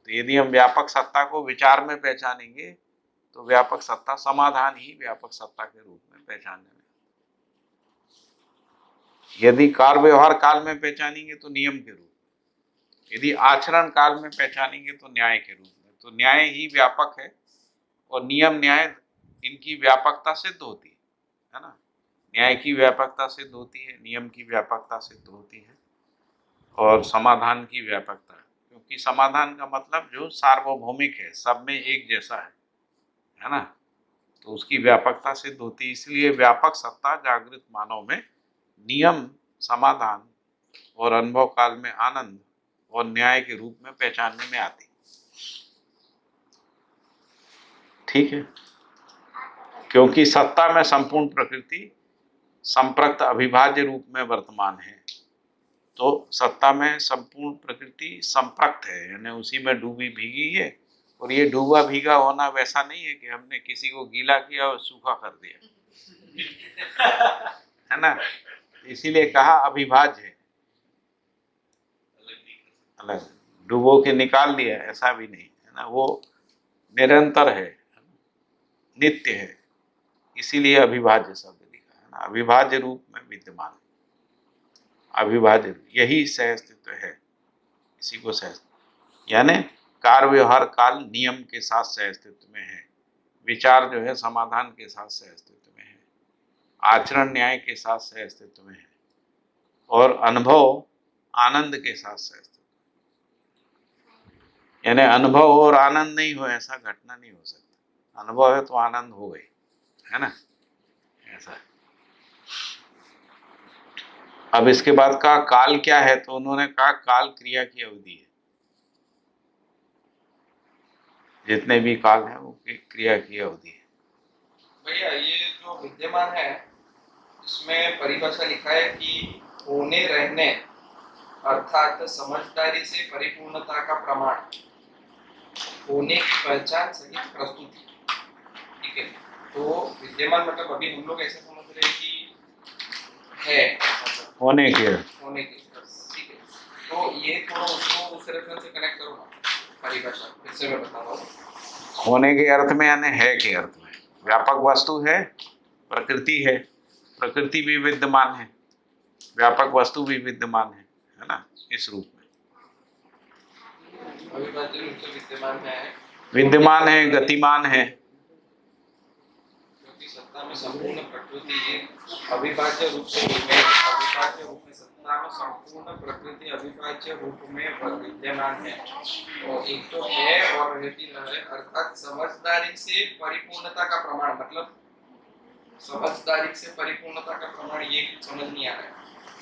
Speaker 1: तो यदि हम व्यापक सत्ता को विचार में पहचानेंगे तो व्यापक सत्ता समाधान ही व्यापक सत्ता के रूप में पहचानने में। यदि कार्य व्यवहार काल में पहचानेंगे तो नियम के रूप में, यदि आचरण काल में पहचानेंगे तो न्याय के रूप में। तो न्याय ही व्यापक है, और नियम न्याय इनकी व्यापकता सिद्ध होती है ना। न्याय की व्यापकता सिद्ध होती है, नियम की व्यापकता सिद्ध होती है, और समाधान की व्यापकता, क्योंकि समाधान का मतलब जो सार्वभौमिक है, सब में एक जैसा है ना, तो उसकी व्यापकता सिद्ध होती है। इसलिए व्यापक सत्ता जागृत मानव में नियम, समाधान और अनुभव काल में आनंद और न्याय के रूप में पहचानने में आती। ठीक है, क्योंकि सत्ता में संपूर्ण प्रकृति संप्रक्त अविभाज्य रूप में वर्तमान है। तो सत्ता में संपूर्ण प्रकृति संप्रक्त है, यानी उसी में डूबी भीगी है। और ये डूबा भीगा होना वैसा नहीं है कि हमने किसी को गीला किया और सूखा कर दिया, है ना। इसीलिए कहा अविभाज्य है, अलग डुबो के निकाल दिया, ऐसा भी नहीं है ना। वो निरंतर है, नित्य है, इसीलिए अविभाज्य शब्द लिखा है ना। अविभाज्य रूप में विद्यमान, अविभाज्य, यही सहअस्तित्व है, इसी को सह, यानी कार्य व्यवहार काल नियम के साथ सहअस्तित्व में है, विचार जो है समाधान के साथ सहअस्तित्व में है, आचरण न्याय के साथ सहअस्तित्व में है, और अनुभव आनंद के साथ सहअस्तित्व। यानी अनुभव और आनंद नहीं हो ऐसा घटना नहीं हो सकता। अनुभव है तो आनंद हो गई, है ना, ऐसा है। अब इसके बाद कहा काल क्या है, तो उन्होंने कहा काल क्रिया की अवधि है। जितने भी काल है वो क्रिया की अवधि है।
Speaker 2: भैया ये जो विद्यमान है इसमें परिभाषा लिखा है कि होने रहने अर्थात समझदारी से परिपूर्णता का प्रमाण, होने की पहचान सहित प्रस्तुति। ठीक है, तो विद्यमान मतलब अभी हम लोग ऐसे समझ रहे हैं कि है,
Speaker 1: होने के,
Speaker 2: होने की, ठीक है। तो ये थोड़ा उसको उस रेफरेंस से कनेक्ट करो ना, परिभाषा फिर से मैं बता रहा हूँ।
Speaker 1: होने के अर्थ में यानी है के अर्थ में, व्यापक वस्तु है, प्रकृति है, प्रकृति भी विद्यमान है, व्यापक वस्तु भी विद्यमान है ना, इस रूप में
Speaker 2: अविभाज्य रूप से
Speaker 1: विद्यमान है, गतिमान है।
Speaker 2: क्योंकि सत्ता में संपूर्ण प्रकृति अविभाज्य रूप से अविभाज्य रूप में सत्ता में संपूर्ण प्रकृति अविभाज्य रूप में विद्यमान है, और एक तो है और रहती है, अर्थात समझदारी से परिपूर्णता का प्रमाण, मतलब समझदारी से परिपूर्णता का प्रमाण ये समझ नहीं आ रहा है।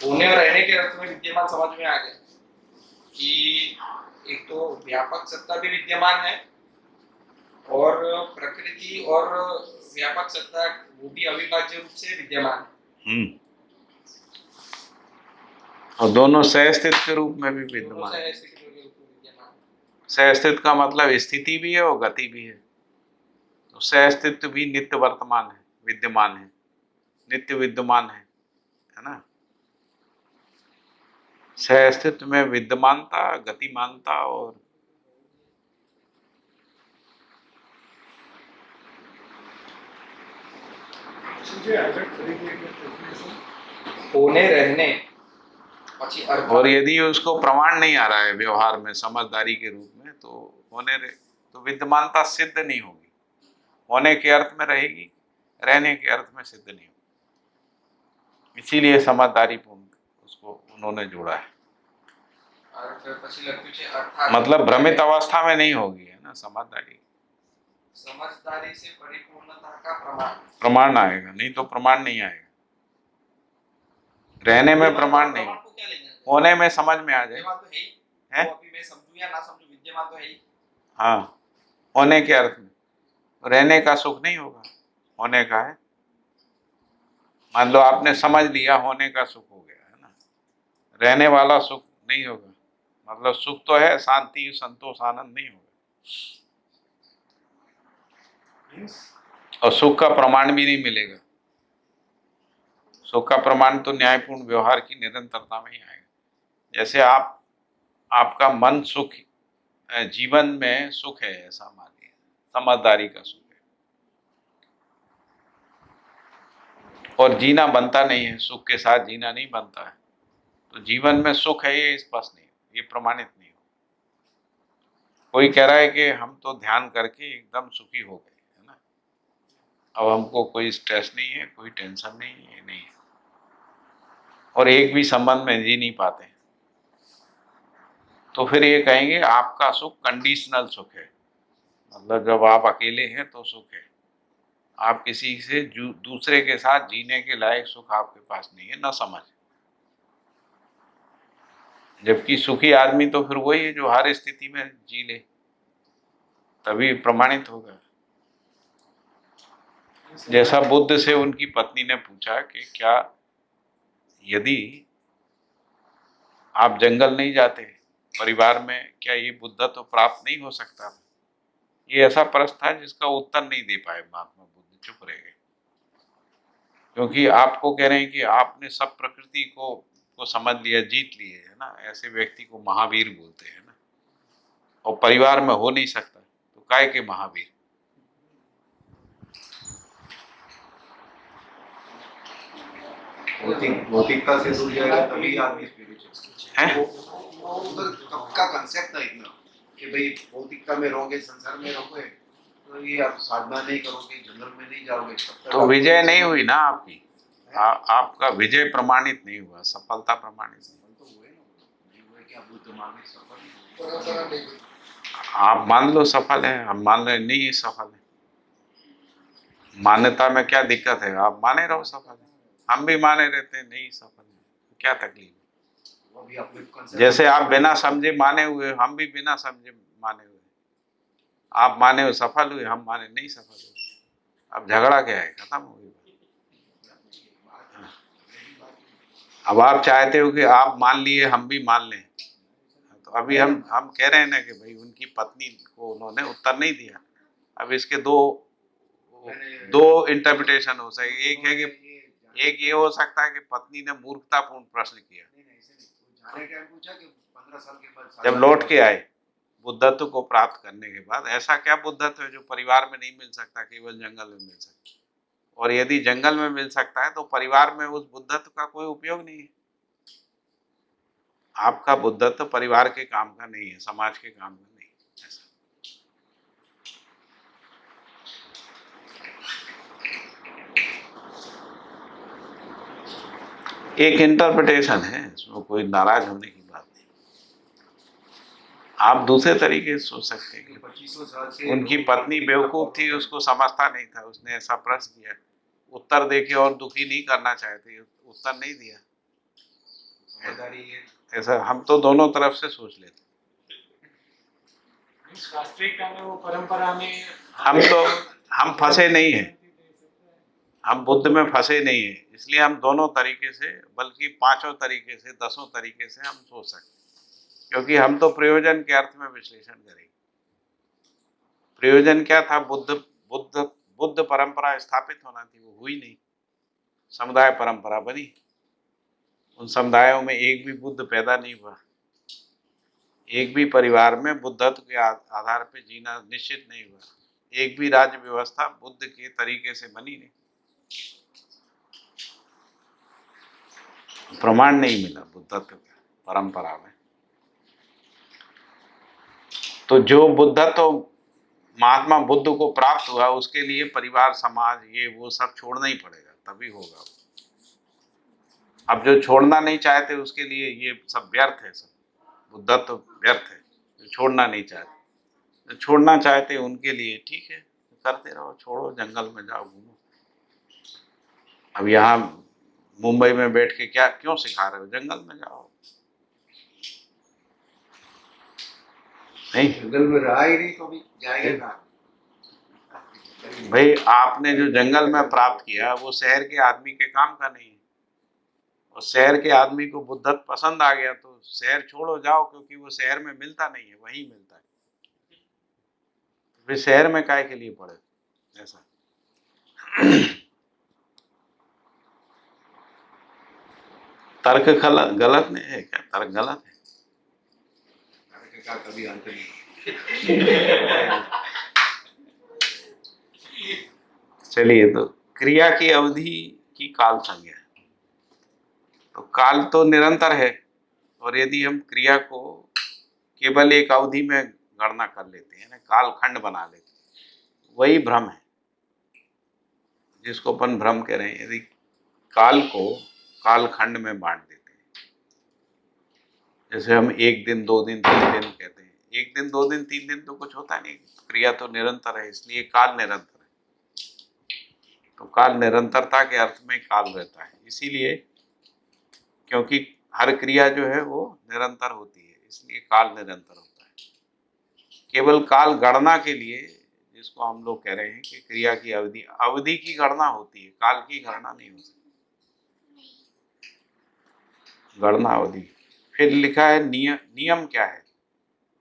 Speaker 2: होने और रहने के अर्थ में विद्यमान समझ में आ गया कि एक तो व्यापक सत्ता भी विद्यमान है और प्रकृति और व्यापक सत्ता वो भी अविभाज्य रूप से विद्यमान है।
Speaker 1: और दोनों सहअस्तित्व के रूप में भी विद्यमान है। सहअस्तित्व का मतलब स्थिति भी है और गति भी है। तो सहअस्तित्व भी नित्य वर्तमान है, विद्यमान है, नित्य विद्यमान है ना। सहअस्तित्व में विद्यमानता, गतिमानता और
Speaker 2: होने रहने,
Speaker 1: और यदि उसको प्रमाण नहीं आ रहा है व्यवहार में समझदारी के रूप में, तो तो विद्यमानता सिद्ध नहीं होगी। होने के अर्थ में रहेगी, रहने के अर्थ में सिद्ध नहीं होगी। इसीलिए समझदारी पूर्ण उसको उन्होंने जोड़ा है। मतलब भ्रमित अवस्था में नहीं होगी, है ना। समझदारी
Speaker 2: से परिपूर्णता का
Speaker 1: प्रमाण आएगा, नहीं तो प्रमाण नहीं आएगा। रहने में प्रमाण नहीं, होने में समझ में आ जाए, है?
Speaker 2: अभी मैं समझूं या ना समझूं, विद्यमान तो है ही।
Speaker 1: हाँ, होने के अर्थ में। रहने का सुख नहीं होगा, होने का है। मान लो आपने समझ लिया, होने का सुख हो गया, है ना। रहने वाला सुख नहीं होगा, मतलब सुख तो है, शांति संतोष आनंद नहीं होगा, और सुख का प्रमाण भी नहीं मिलेगा। सुख का प्रमाण तो न्यायपूर्ण व्यवहार की निरंतरता में ही आएगा। जैसे आपका मन सुख, जीवन में सुख है ऐसा मानिए, समझदारी का सुख है, और जीना बनता नहीं है, सुख के साथ जीना नहीं बनता है। तो जीवन में सुख है ये स्पष्ट नहीं, ये प्रमाणित नहीं हो। कोई कह रहा है कि हम तो ध्यान करके एकदम सुखी हो गए, है ना, अब हमको कोई स्ट्रेस नहीं है, कोई टेंशन नहीं है, ये नहीं है, और एक भी संबंध में जी नहीं पाते, तो फिर ये कहेंगे आपका सुख कंडीशनल सुख है, मतलब जब आप अकेले हैं तो सुख है, आप किसी से दूसरे के साथ जीने के लायक सुख आपके पास नहीं है, ना समझ। जबकि सुखी आदमी तो फिर वही है जो हर स्थिति में जी ले, तभी प्रमाणित होगा। जैसा बुद्ध से उनकी पत्नी ने पूछा कि क्या यदि आप जंगल नहीं जाते परिवार में, क्या ये बुद्धत्व प्राप्त नहीं हो सकता? ये ऐसा प्रश्न था जिसका उत्तर नहीं दे पाए महात्मा बुद्ध, चुप रह गए। क्योंकि आपको कह रहे हैं कि आपने सब प्रकृति को समझ लिया, जीत लिए है ना, ऐसे व्यक्ति को महावीर बोलते हैं ना, और परिवार में हो नहीं सकता तो काय के महावीर?
Speaker 4: भौतिकता से दूर जाएगा तभी आदमी स्पिरिचुअल
Speaker 1: है।
Speaker 4: उधर कब का कंसेप्ट था इतना कि भाई भौतिकता में रहोगे, संसार में रहोगे, तो ये आप साधना नहीं करोगे, जंगल में नहीं जाओगे,
Speaker 1: तो विजय नहीं हुई ना आपकी, आपका विजय प्रमाणित नहीं हुआ, सफलता प्रमाणित नहीं।
Speaker 4: तो हुए ना, नहीं हुए कि आप बुद्ध मान सफल,
Speaker 1: आप मान लो सफल है, हम मान रहे नहीं सफल है। मान्यता में क्या दिक्कत है? आप माने रहो सफल है, हम भी माने रहते हैं नहीं सफल है, क्या तकलीफ? जैसे आप बिना समझे माने हुए, हम भी बिना समझे माने हुए। आप माने हुए सफल हुए, हम माने नहीं सफल हुए। अब झगड़ा क्या है? खत्म हो गई। अब आप चाहते हो कि आप मान लिए, हम भी मान लें, तो अभी हम कह रहे हैं ना कि भाई उनकी पत्नी को उन्होंने उत्तर नहीं दिया। अब इसके दो इंटरप्रिटेशन हो सकते। एक है कि एक ये हो सकता है कि पत्नी ने मूर्खतापूर्ण प्रश्न किया, जब लौट के आए बुद्धत्व को प्राप्त करने के बाद, ऐसा क्या बुद्धत्व है जो परिवार में नहीं मिल सकता, केवल जंगल में मिल सकता? और यदि जंगल में मिल सकता है तो परिवार में उस बुद्धत्व का कोई उपयोग नहीं है। आपका बुद्धत्व परिवार के काम का नहीं है, समाज के काम का नहीं है। ऐसा एक इंटरप्रिटेशन है, इसमें कोई नाराज होने की बात नहीं। आप दूसरे तरीके से सोच सकते हैं कि
Speaker 4: 2500 साल से
Speaker 1: उनकी पत्नी बेवकूफ थी, उसको समझता नहीं था, उसने ऐसा प्रश्न किया, उत्तर देके और दुखी नहीं करना चाहते, उत्तर नहीं दिया।
Speaker 4: समझदारी है।
Speaker 1: ऐसा हम तो दोनों तरफ से सोच लेते।
Speaker 3: वास्तविकता में वो परंपरा में
Speaker 1: हम फंसे नहीं हैं, हम बुद्ध में फंसे नहीं हैं, इसलिए हम दोनों तरीके से, बल्कि पांचों तरीके से, 10 तरीके से हम सोच सकते हैं, क्योंकि हम तो प्रयोजन के अर्थ में विश्लेषण करेंगे। प्रयोजन क्या था? बुद्ध परंपरा स्थापित होना थी, वो हुई नहीं, समुदाय परंपरा बनी। उन समुदायों में एक भी बुद्ध पैदा नहीं हुआ, एक भी परिवार में बुद्धत्व के आधार पर जीना निश्चित नहीं हुआ, एक भी राज्य व्यवस्था बुद्ध के तरीके से बनी नहीं, प्रमाण नहीं मिला बुद्धत्व के परंपरा में। तो जो बुद्धत्व महात्मा बुद्ध को प्राप्त हुआ, उसके लिए परिवार, समाज, ये वो सब छोड़ना ही पड़ेगा, तभी होगा। अब जो छोड़ना नहीं चाहते उसके लिए ये सब व्यर्थ है, सब बुद्धत्व व्यर्थ है। जो छोड़ना नहीं चाहते, जो छोड़ना चाहते उनके लिए ठीक है, करते रहो, छोड़ो, जंगल में जाओ, घूमो। अब यहाँ मुंबई में बैठ के क्यों सिखा रहे हो? जंगल में जाओ। नहीं,
Speaker 4: जंगल में रहा ही नहीं तो भी जाएगा कहाँ?
Speaker 1: भाई आपने जो जंगल में प्राप्त किया वो शहर के आदमी के काम का नहीं है, और शहर के आदमी को बुद्धत्व पसंद आ गया तो शहर छोड़ो, जाओ, क्योंकि वो शहर में मिलता नहीं है, वहीं मिलता है। फिर शहर में काय के लिए पड़े? ऐसा तर्क गलत नहीं है क्या? तर्क गलत है?
Speaker 4: तर्क का कभी अंत नहीं।
Speaker 1: चलिए, तो क्रिया की अवधि की काल संज्ञा है, तो काल तो निरंतर है, और यदि हम क्रिया को केवल एक अवधि में गणना कर लेते हैं ना, काल खंड बना लेते हैं, वही भ्रम है जिसको अपन भ्रम कह रहे हैं। यदि काल को काल खंड में बांट देते हैं जैसे हम 1 दिन 2 दिन 3 दिन कहते हैं, 1 दिन 2 दिन 3 दिन तो कुछ होता नहीं, क्रिया तो निरंतर है, इसलिए काल निरंतर है। तो काल निरंतरता के अर्थ में काल रहता है, इसीलिए क्योंकि हर क्रिया जो है वो निरंतर होती है, इसलिए काल निरंतर होता है। केवल काल गणना के लिए, जिसको हम लोग कह रहे हैं कि क्रिया की अवधि अवधि की गणना होती है, काल की गणना नहीं होती, गणना अवधि। फिर लिखा है नियम क्या है,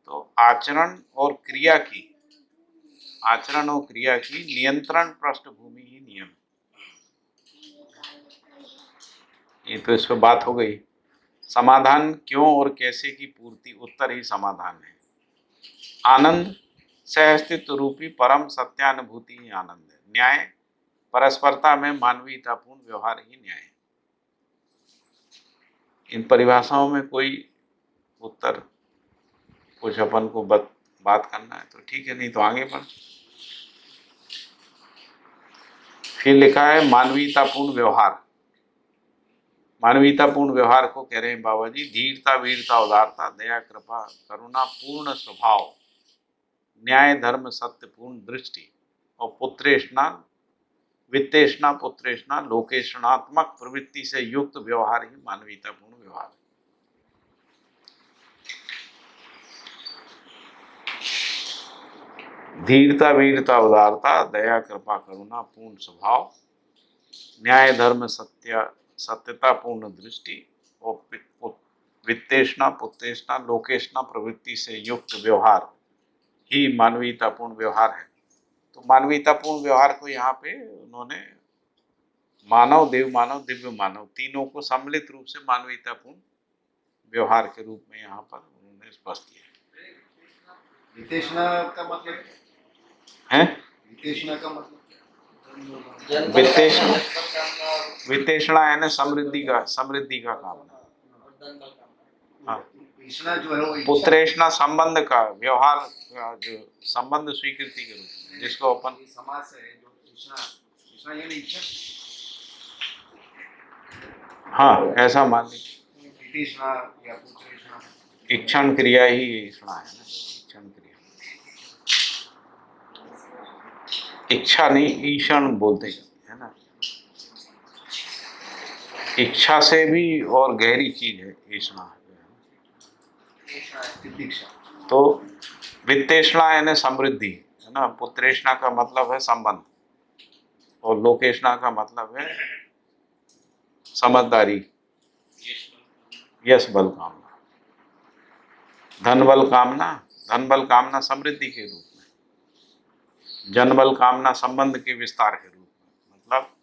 Speaker 1: तो आचरण और क्रिया की नियंत्रण पृष्ठभूमि ही नियम है। ये तो इस पर बात हो गई। समाधान क्यों और कैसे की पूर्ति, उत्तर ही समाधान है। आनंद सहअस्तित्व रूपी परम सत्यानुभूति ही आनंद है। न्याय परस्परता में मानवीयतापूर्ण व्यवहार ही न्याय है। इन परिभाषाओं में कोई उत्तर कुछ अपन को बात करना है तो ठीक है, नहीं तो आगे बढ़। फिर लिखा है मानवीयतापूर्ण व्यवहार। मानवीयतापूर्ण व्यवहार को कह रहे हैं बाबा जी, धीरता वीरता उदारता दया कृपा करुणा पूर्ण स्वभाव, न्याय धर्म सत्य पूर्ण दृष्टि और पुत्रेष्णा वित्तेष्णा पुत्रेष्णा लोकेशनात्मक प्रवृत्ति से युक्त व्यवहार ही मानवीयतापूर्ण व्यवहार है। धीरता वीरता उदारता दया कृपा करुणा पूर्ण स्वभाव, न्याय धर्म सत्यता पूर्ण दृष्टि और वित्तेष्णा पुत्रेष्णा लोकेशना प्रवृत्ति से युक्त व्यवहार ही मानवीयतापूर्ण व्यवहार है। तो मानवीयतापूर्ण व्यवहार को यहाँ पे उन्होंने मानव देव मानव दिव्य मानव तीनों को सम्मिलित रूप से मानवीयतापूर्ण व्यवहार के रूप में यहाँ पर उन्होंने स्पष्ट किया।
Speaker 4: वितेषणा का मतलब
Speaker 1: है
Speaker 4: वितेषणा का मतलब
Speaker 1: वित्तेषणा यानी समृद्धि का कामना। हाँ,
Speaker 4: तृष्णा जो है वो
Speaker 1: पुत्रेष्णा संबंध का व्यवहार का जो संबंध स्वीकृति के रूप में, जिसको अपन
Speaker 4: समाज से है जो तृष्णा यानी इच्छा,
Speaker 1: हाँ ऐसा मान लीजिए।
Speaker 4: वितेषणा या पुत्रेषणा
Speaker 1: इक्षण क्रिया ही इक्षणा है ना, इक्षण क्रिया। इच्छा नहीं ईक्षण बोलते है ना। इच्छा से भी और गहरी चीज है ईक्षणा। तो वित्तेषणा यानी समृद्धि है ना, पुत्रेषणा का मतलब है संबंध और लोकेशना का मतलब है समझदारी, यश बल कामना, धन बल कामना समृद्धि के रूप में, जन बल कामना संबंध के विस्तार के रूप में। मतलब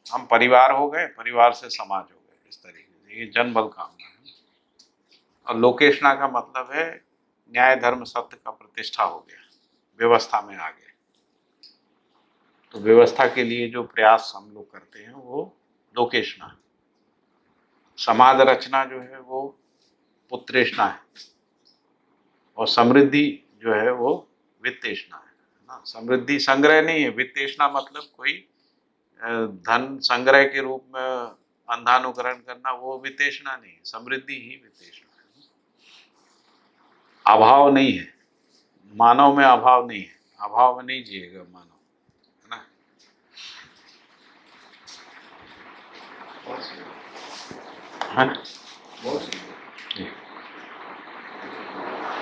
Speaker 1: हम परिवार हो गए, परिवार से समाज हो गए, इस तरीके से ये जन बल कामना है। और लोकेशना का मतलब है न्याय धर्म सत्य का प्रतिष्ठा हो गया, व्यवस्था में आ गए। तो व्यवस्था के लिए जो प्रयास हम लोग करते हैं वो लोकेशना है। समाज रचना जो है वो पुत्रेषणा है और समृद्धि जो है वो वित्तेषणा है ना। समृद्धि संग्रह नहीं है, वित्तेषणा मतलब कोई धन संग्रह के रूप में अंधानुकरण करना, वो वित्तेषणा नहीं है, समृद्धि ही वित्तेषणा है। अभाव नहीं है, मानव में अभाव नहीं है, अभाव में नहीं जिएगा मानव, है ना।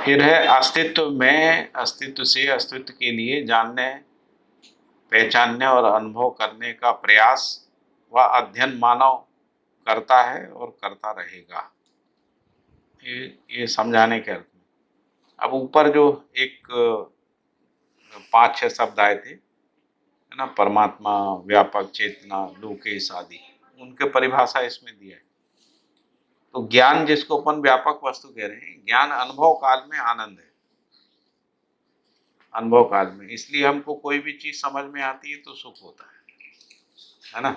Speaker 1: फिर है अस्तित्व में, अस्तित्व से अस्तित्व के लिए जानने पहचानने और अनुभव करने का प्रयास व अध्ययन मानव करता है और करता रहेगा। ये समझाने के अर्थ में। अब ऊपर जो एक 5-6 शब्द आए थे है ना, परमात्मा, व्यापक चेतना, लोकेश आदि, उनके परिभाषा इसमें दिया है। तो ज्ञान जिसको अपन व्यापक वस्तु कह रहे हैं, ज्ञान अनुभव काल में आनंद है, अनुभव काल में। इसलिए हमको कोई भी चीज समझ में आती है तो सुख होता है ना।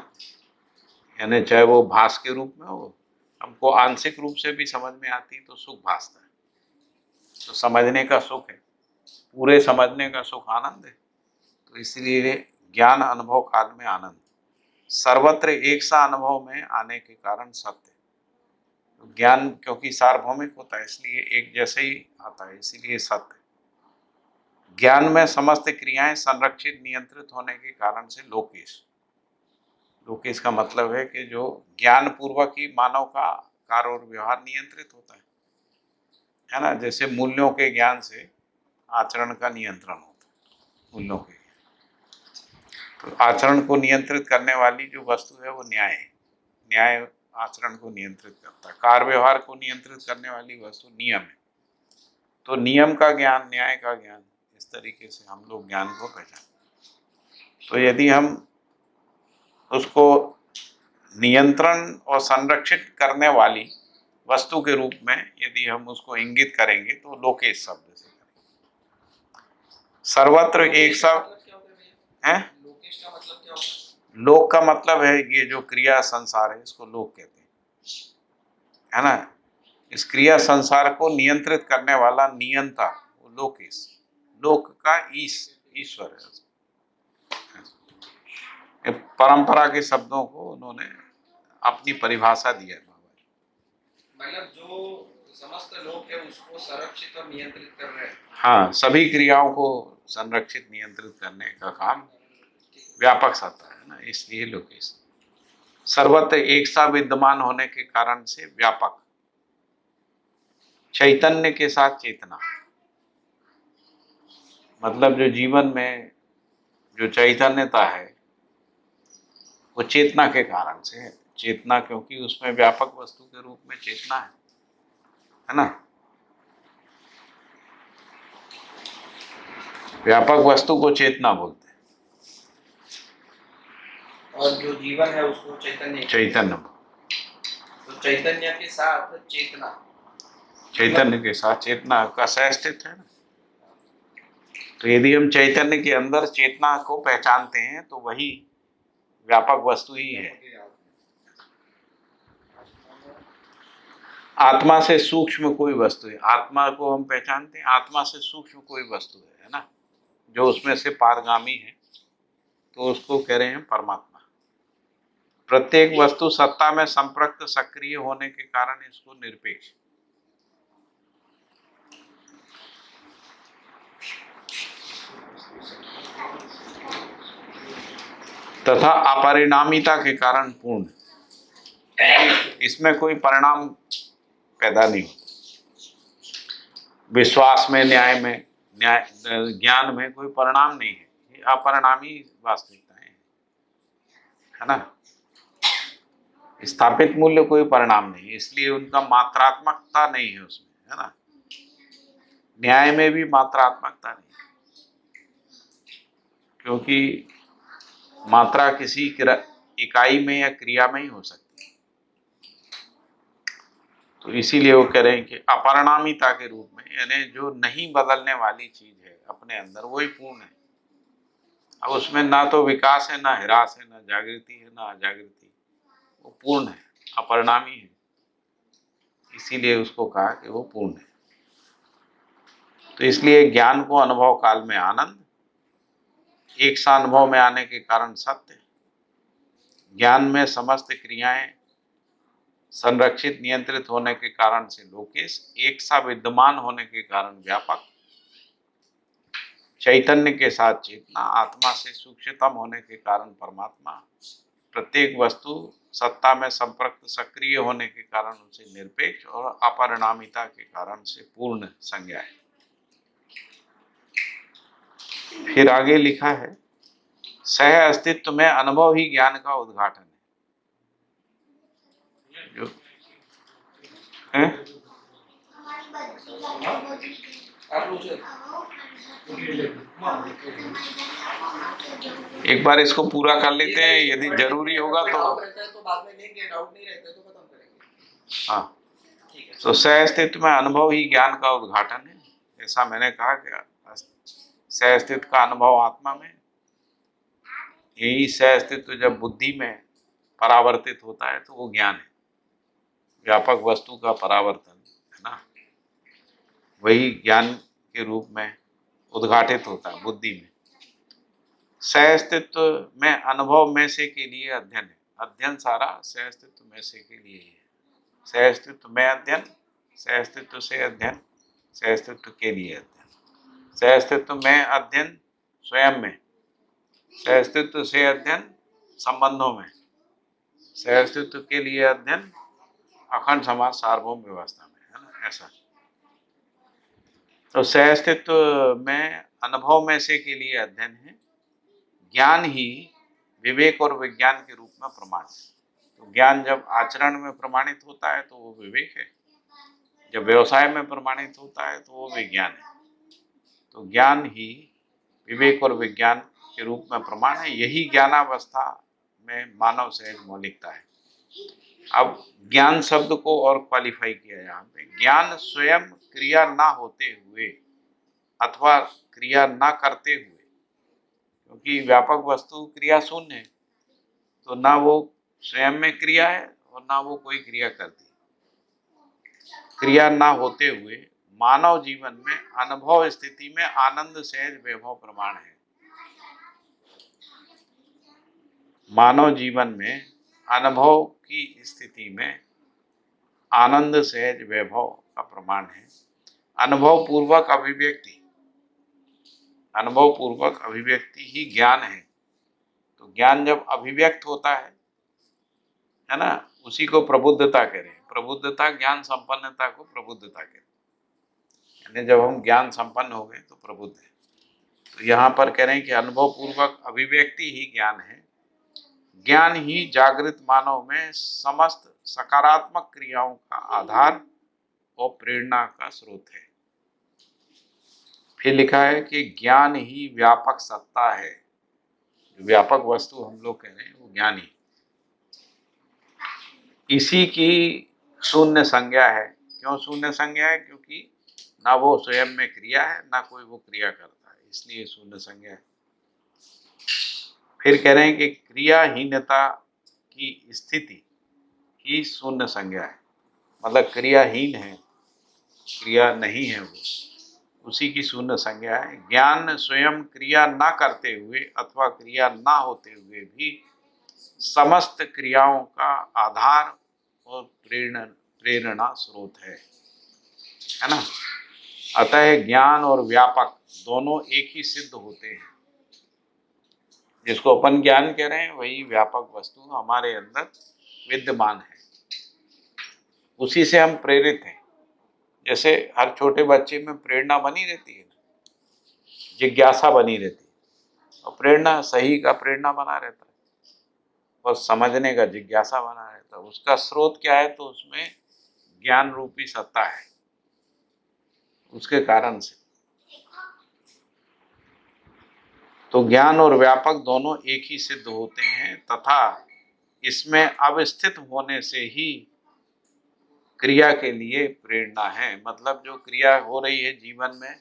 Speaker 1: यानी चाहे वो भास के रूप में हो, हमको आंशिक रूप से भी समझ में आती है तो सुख भासता है। तो समझने का सुख है, पूरे समझने का सुख आनंद है। तो इसलिए ज्ञान अनुभव काल में आनंद, सर्वत्र एक सा अनुभव में आने के कारण सत्य। ज्ञान क्योंकि सार्वभौमिक होता है इसलिए एक जैसे ही आता है, इसीलिए सत्य। ज्ञान में समस्त क्रियाएं संरक्षित नियंत्रित होने के कारण से लोकेश। लोकेश का मतलब है कि जो ज्ञान पूर्वक ही मानव का कार्य और व्यवहार नियंत्रित होता है ना। जैसे मूल्यों के ज्ञान से आचरण का नियंत्रण होता है, मूल्यों के। तो आचरण को नियंत्रित करने वाली जो वस्तु है वो न्याय है। न्याय आचरण को नियंत्रित करता है। कार्य व्यवहार को नियंत्रित करने वाली वस्तु नियम है। तो नियम का ज्ञान, न्याय का ज्ञान, इस तरीके से हम लोग ज्ञान को पहचानते। तो यदि हम उसको नियंत्रण और संरक्षित करने वाली वस्तु के रूप में यदि हम उसको इंगित करेंगे तो लोकेश शब्द से करेंगे। सर्वत्र एक सब है।
Speaker 2: लोकेश का मतलब क्या होता है?
Speaker 1: लोक का मतलब है ये जो क्रिया संसार है इसको लोक कहते हैं, है ना। इस क्रिया संसार को नियंत्रित करने वाला नियंता वो लोकेश। लोक का ईश्वर है। ये परंपरा के शब्दों को उन्होंने अपनी परिभाषा दी है बाबा जी।
Speaker 2: मतलब जो समस्त लोक है उसको संरक्षित और नियंत्रित कर रहे हैं।
Speaker 1: हाँ, सभी क्रियाओं को संरक्षित नियंत्रित करने का काम व्यापक सत्ता है ना, इसलिए लोकेश। सर्वत्र एक सा विद्यमान होने के कारण से व्यापक। चैतन्य के साथ चेतना, मतलब जो जीवन में जो चैतन्यता है वो चेतना के कारण से है। चेतना क्योंकि उसमें व्यापक वस्तु के रूप में चेतना है ना। व्यापक वस्तु को चेतना बोलते हैं।
Speaker 2: और जो जीवन है उसको चैतन्य।
Speaker 1: चैतन्य।
Speaker 2: तो चैतन्य के साथ चेतना,
Speaker 1: चैतन्य के साथ चेतना का सहअस्तित्व है ना। तो यदि हम चैतन्य के अंदर चेतना को पहचानते हैं तो वही व्यापक वस्तु ही है। आत्मा से सूक्ष्म कोई वस्तु है। आत्मा को हम पहचानते हैं, आत्मा से सूक्ष्म कोई वस्तु है ना, जो उसमें से पारगामी है, तो उसको कह रहे हैं परमात्मा। प्रत्येक वस्तु सत्ता में संपृक्त सक्रिय होने के कारण इसको निरपेक्ष तथा अपरिणामिता के कारण पूर्ण। इसमें कोई परिणाम पैदा नहीं होता। विश्वास में, न्याय में, ज्ञान में कोई परिणाम नहीं है। ये अपरिणामी वास्तविकताएं है ना। स्थापित मूल्य कोई परिणाम नहीं, इसलिए उनका मात्रात्मकता नहीं है उसमें, है ना। न्याय में भी मात्रात्मकता नहीं, क्योंकि मात्रा किसी इकाई में या क्रिया में ही हो सकती है। तो इसीलिए वो कह रहे हैं कि अपरिणामिता के रूप में, यानी जो नहीं बदलने वाली चीज है अपने अंदर वही पूर्ण है। अब उसमें ना तो विकास है, ना ह्रास है, ना जागृति है, ना अजागृति, वो पूर्ण है, अपरिणामी है। इसीलिए उसको कहा कि वो पूर्ण है। तो इसलिए ज्ञान को अनुभव काल में आनंद, एक सा अनुभव में आने के कारण सत्य, ज्ञान में समस्त क्रियाएं संरक्षित नियंत्रित होने के कारण से लोकेश, एक सा विद्यमान होने के कारण व्यापक, चैतन्य के साथ चेतना, आत्मा से सूक्ष्मतम होने के कारण परमात्मा, प्रत्येक वस्तु सत्ता में संपर्क सक्रिय होने के कारण उसे निरपेक्ष और अपरिणामिता के कारण से पूर्ण संज्ञा है। फिर आगे लिखा है, सह अस्तित्व में अनुभव ही ज्ञान का उद्घाटन है। जो है एक बार इसको पूरा कर लेते हैं, यदि जरूरी होगा तो
Speaker 2: बाद में लेंगे, डाउट नहीं रहता तो खत्म करेंगे।
Speaker 1: हाँ,
Speaker 2: ठीक है।
Speaker 1: तो सह अस्तित्व में अनुभव ही ज्ञान का उद्घाटन है। ऐसा मैंने कहा कि सह अस्तित्व का अनुभव आत्मा में, यही सह अस्तित्व जब बुद्धि में परावर्तित होता है तो वो ज्ञान है। व्यापक वस्तु का परावर्तन है ना, वही ज्ञान के रूप में उद्घाटित होता है बुद्धि में। सह अस्तित्व में अनुभव में से के लिए अध्ययन है। अध्ययन सारा सह अस्तित्व में से के लिए ही है। सहअस्तित्व में अध्ययन, सहअस्तित्व से अध्ययन, सहअस्तित्व के लिए अध्ययन। सहअस्तित्व में अध्ययन स्वयं में, सहअस्तित्व से अध्ययन संबंधों में, सहअस्तित्व के लिए अध्ययन अखंड समाज सार्वभौम व्यवस्था में, है ना, ऐसा। तो सहअस्तित्व में अनुभव में से के लिए अध्ययन है। ज्ञान ही विवेक और विज्ञान के रूप में प्रमाण है। तो ज्ञान जब आचरण में प्रमाणित होता है तो वो विवेक है, जब व्यवसाय में प्रमाणित होता है तो वो विज्ञान है। तो ज्ञान ही विवेक और विज्ञान के रूप में प्रमाण है। यही ज्ञानावस्था में मानव सहज मौलिकता है। अब ज्ञान शब्द को और क्वालिफाई किया यहाँ पे। ज्ञान स्वयं क्रिया ना होते हुए अथवा क्रिया ना करते हुए, क्योंकि व्यापक वस्तु क्रिया शून्य है, तो ना वो स्वयं में क्रिया है और ना वो कोई क्रिया करती। क्रिया ना होते हुए मानव जीवन में अनुभव स्थिति में आनंद सहज वैभव प्रमाण है। मानव जीवन में अनुभव की स्थिति में आनंद सहज वैभव का प्रमाण है। अनुभव पूर्वक अभिव्यक्ति, अनुभव पूर्वक अभिव्यक्ति ही ज्ञान है। तो ज्ञान जब अभिव्यक्त होता है ना, उसी को प्रबुद्धता कह रहे हैं। प्रबुद्धता, ज्ञान संपन्नता को प्रबुद्धता कहते हैं। यानी जब हम ज्ञान संपन्न हो गए तो प्रबुद्ध है। तो यहाँ पर कह रहे हैं कि अनुभव पूर्वक अभिव्यक्ति ही ज्ञान है। ज्ञान ही जागृत मानव में समस्त सकारात्मक क्रियाओं का आधार और प्रेरणा का स्रोत है। फिर लिखा है कि ज्ञान ही व्यापक सत्ता है। जो व्यापक वस्तु हम लोग कह रहे हैं वो ज्ञान ही, इसी की शून्य संज्ञा है। क्यों शून्य संज्ञा है? क्योंकि ना वो स्वयं में क्रिया है ना कोई वो क्रिया करता है, इसलिए शून्य संज्ञा है। फिर कह रहे हैं कि क्रियाहीनता की स्थिति ही शून्य संज्ञा है। मतलब क्रियाहीन है, क्रिया नहीं है वो, उसी की शून्य संज्ञा है। ज्ञान स्वयं क्रिया ना करते हुए अथवा क्रिया ना होते हुए भी समस्त क्रियाओं का आधार और प्रेरणा स्रोत है ना। अतः ज्ञान और व्यापक दोनों एक ही सिद्ध होते हैं। जिसको अपन ज्ञान कह रहे हैं वही व्यापक वस्तु हमारे अंदर विद्यमान है, उसी से हम प्रेरित हैं। जैसे हर छोटे बच्चे में प्रेरणा बनी रहती है, जिज्ञासा बनी रहती है, और प्रेरणा सही का प्रेरणा बना रहता है और समझने का जिज्ञासा बना रहता है। उसका स्रोत क्या है? तो उसमें ज्ञान रूपी सत्ता है, उसके कारण से। तो ज्ञान और व्यापक दोनों एक ही सिद्ध होते हैं तथा इसमें अवस्थित होने से ही क्रिया के लिए प्रेरणा है। मतलब जो क्रिया हो रही है जीवन में,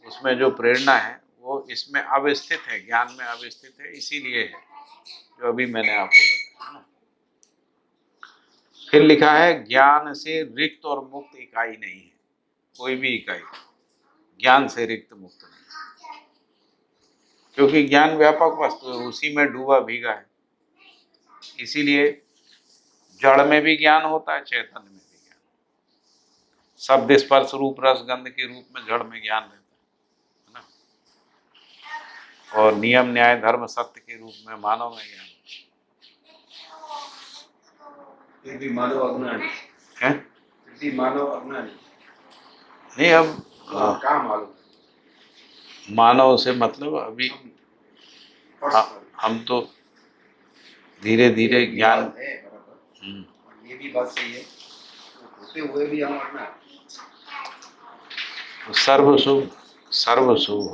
Speaker 1: उसमें जो प्रेरणा है वो इसमें अवस्थित है, ज्ञान में अवस्थित है, इसीलिए है जो अभी मैंने आपको बताया ना। फिर लिखा है ज्ञान से रिक्त और मुक्त इकाई नहीं है, कोई भी इकाई ज्ञान से रिक्त मुक्त नहीं, क्योंकि ज्ञान व्यापक वस्तु है, उसी में डूबा भीगा है। इसीलिए जड़ में भी ज्ञान होता है, चैतन्य में भी ज्ञान। शब्द स्पर्श रूप रस गंध के रूप में जड़ में ज्ञान रहता है ना, और नियम न्याय धर्म सत्य के रूप में मानव में ज्ञान
Speaker 4: फिर भी मानव अज्ञानी
Speaker 1: है।
Speaker 4: फिर भी मानव अज्ञानी
Speaker 1: नहीं, अब
Speaker 4: क्या मालूम
Speaker 1: मानव से मतलब अभी हम तो धीरे धीरे ज्ञान
Speaker 4: है बराबर, और ये भी बात सही है, होते हुए भी हम अज्ञानी।
Speaker 1: सर्वशुभ सर्वशुभ हो।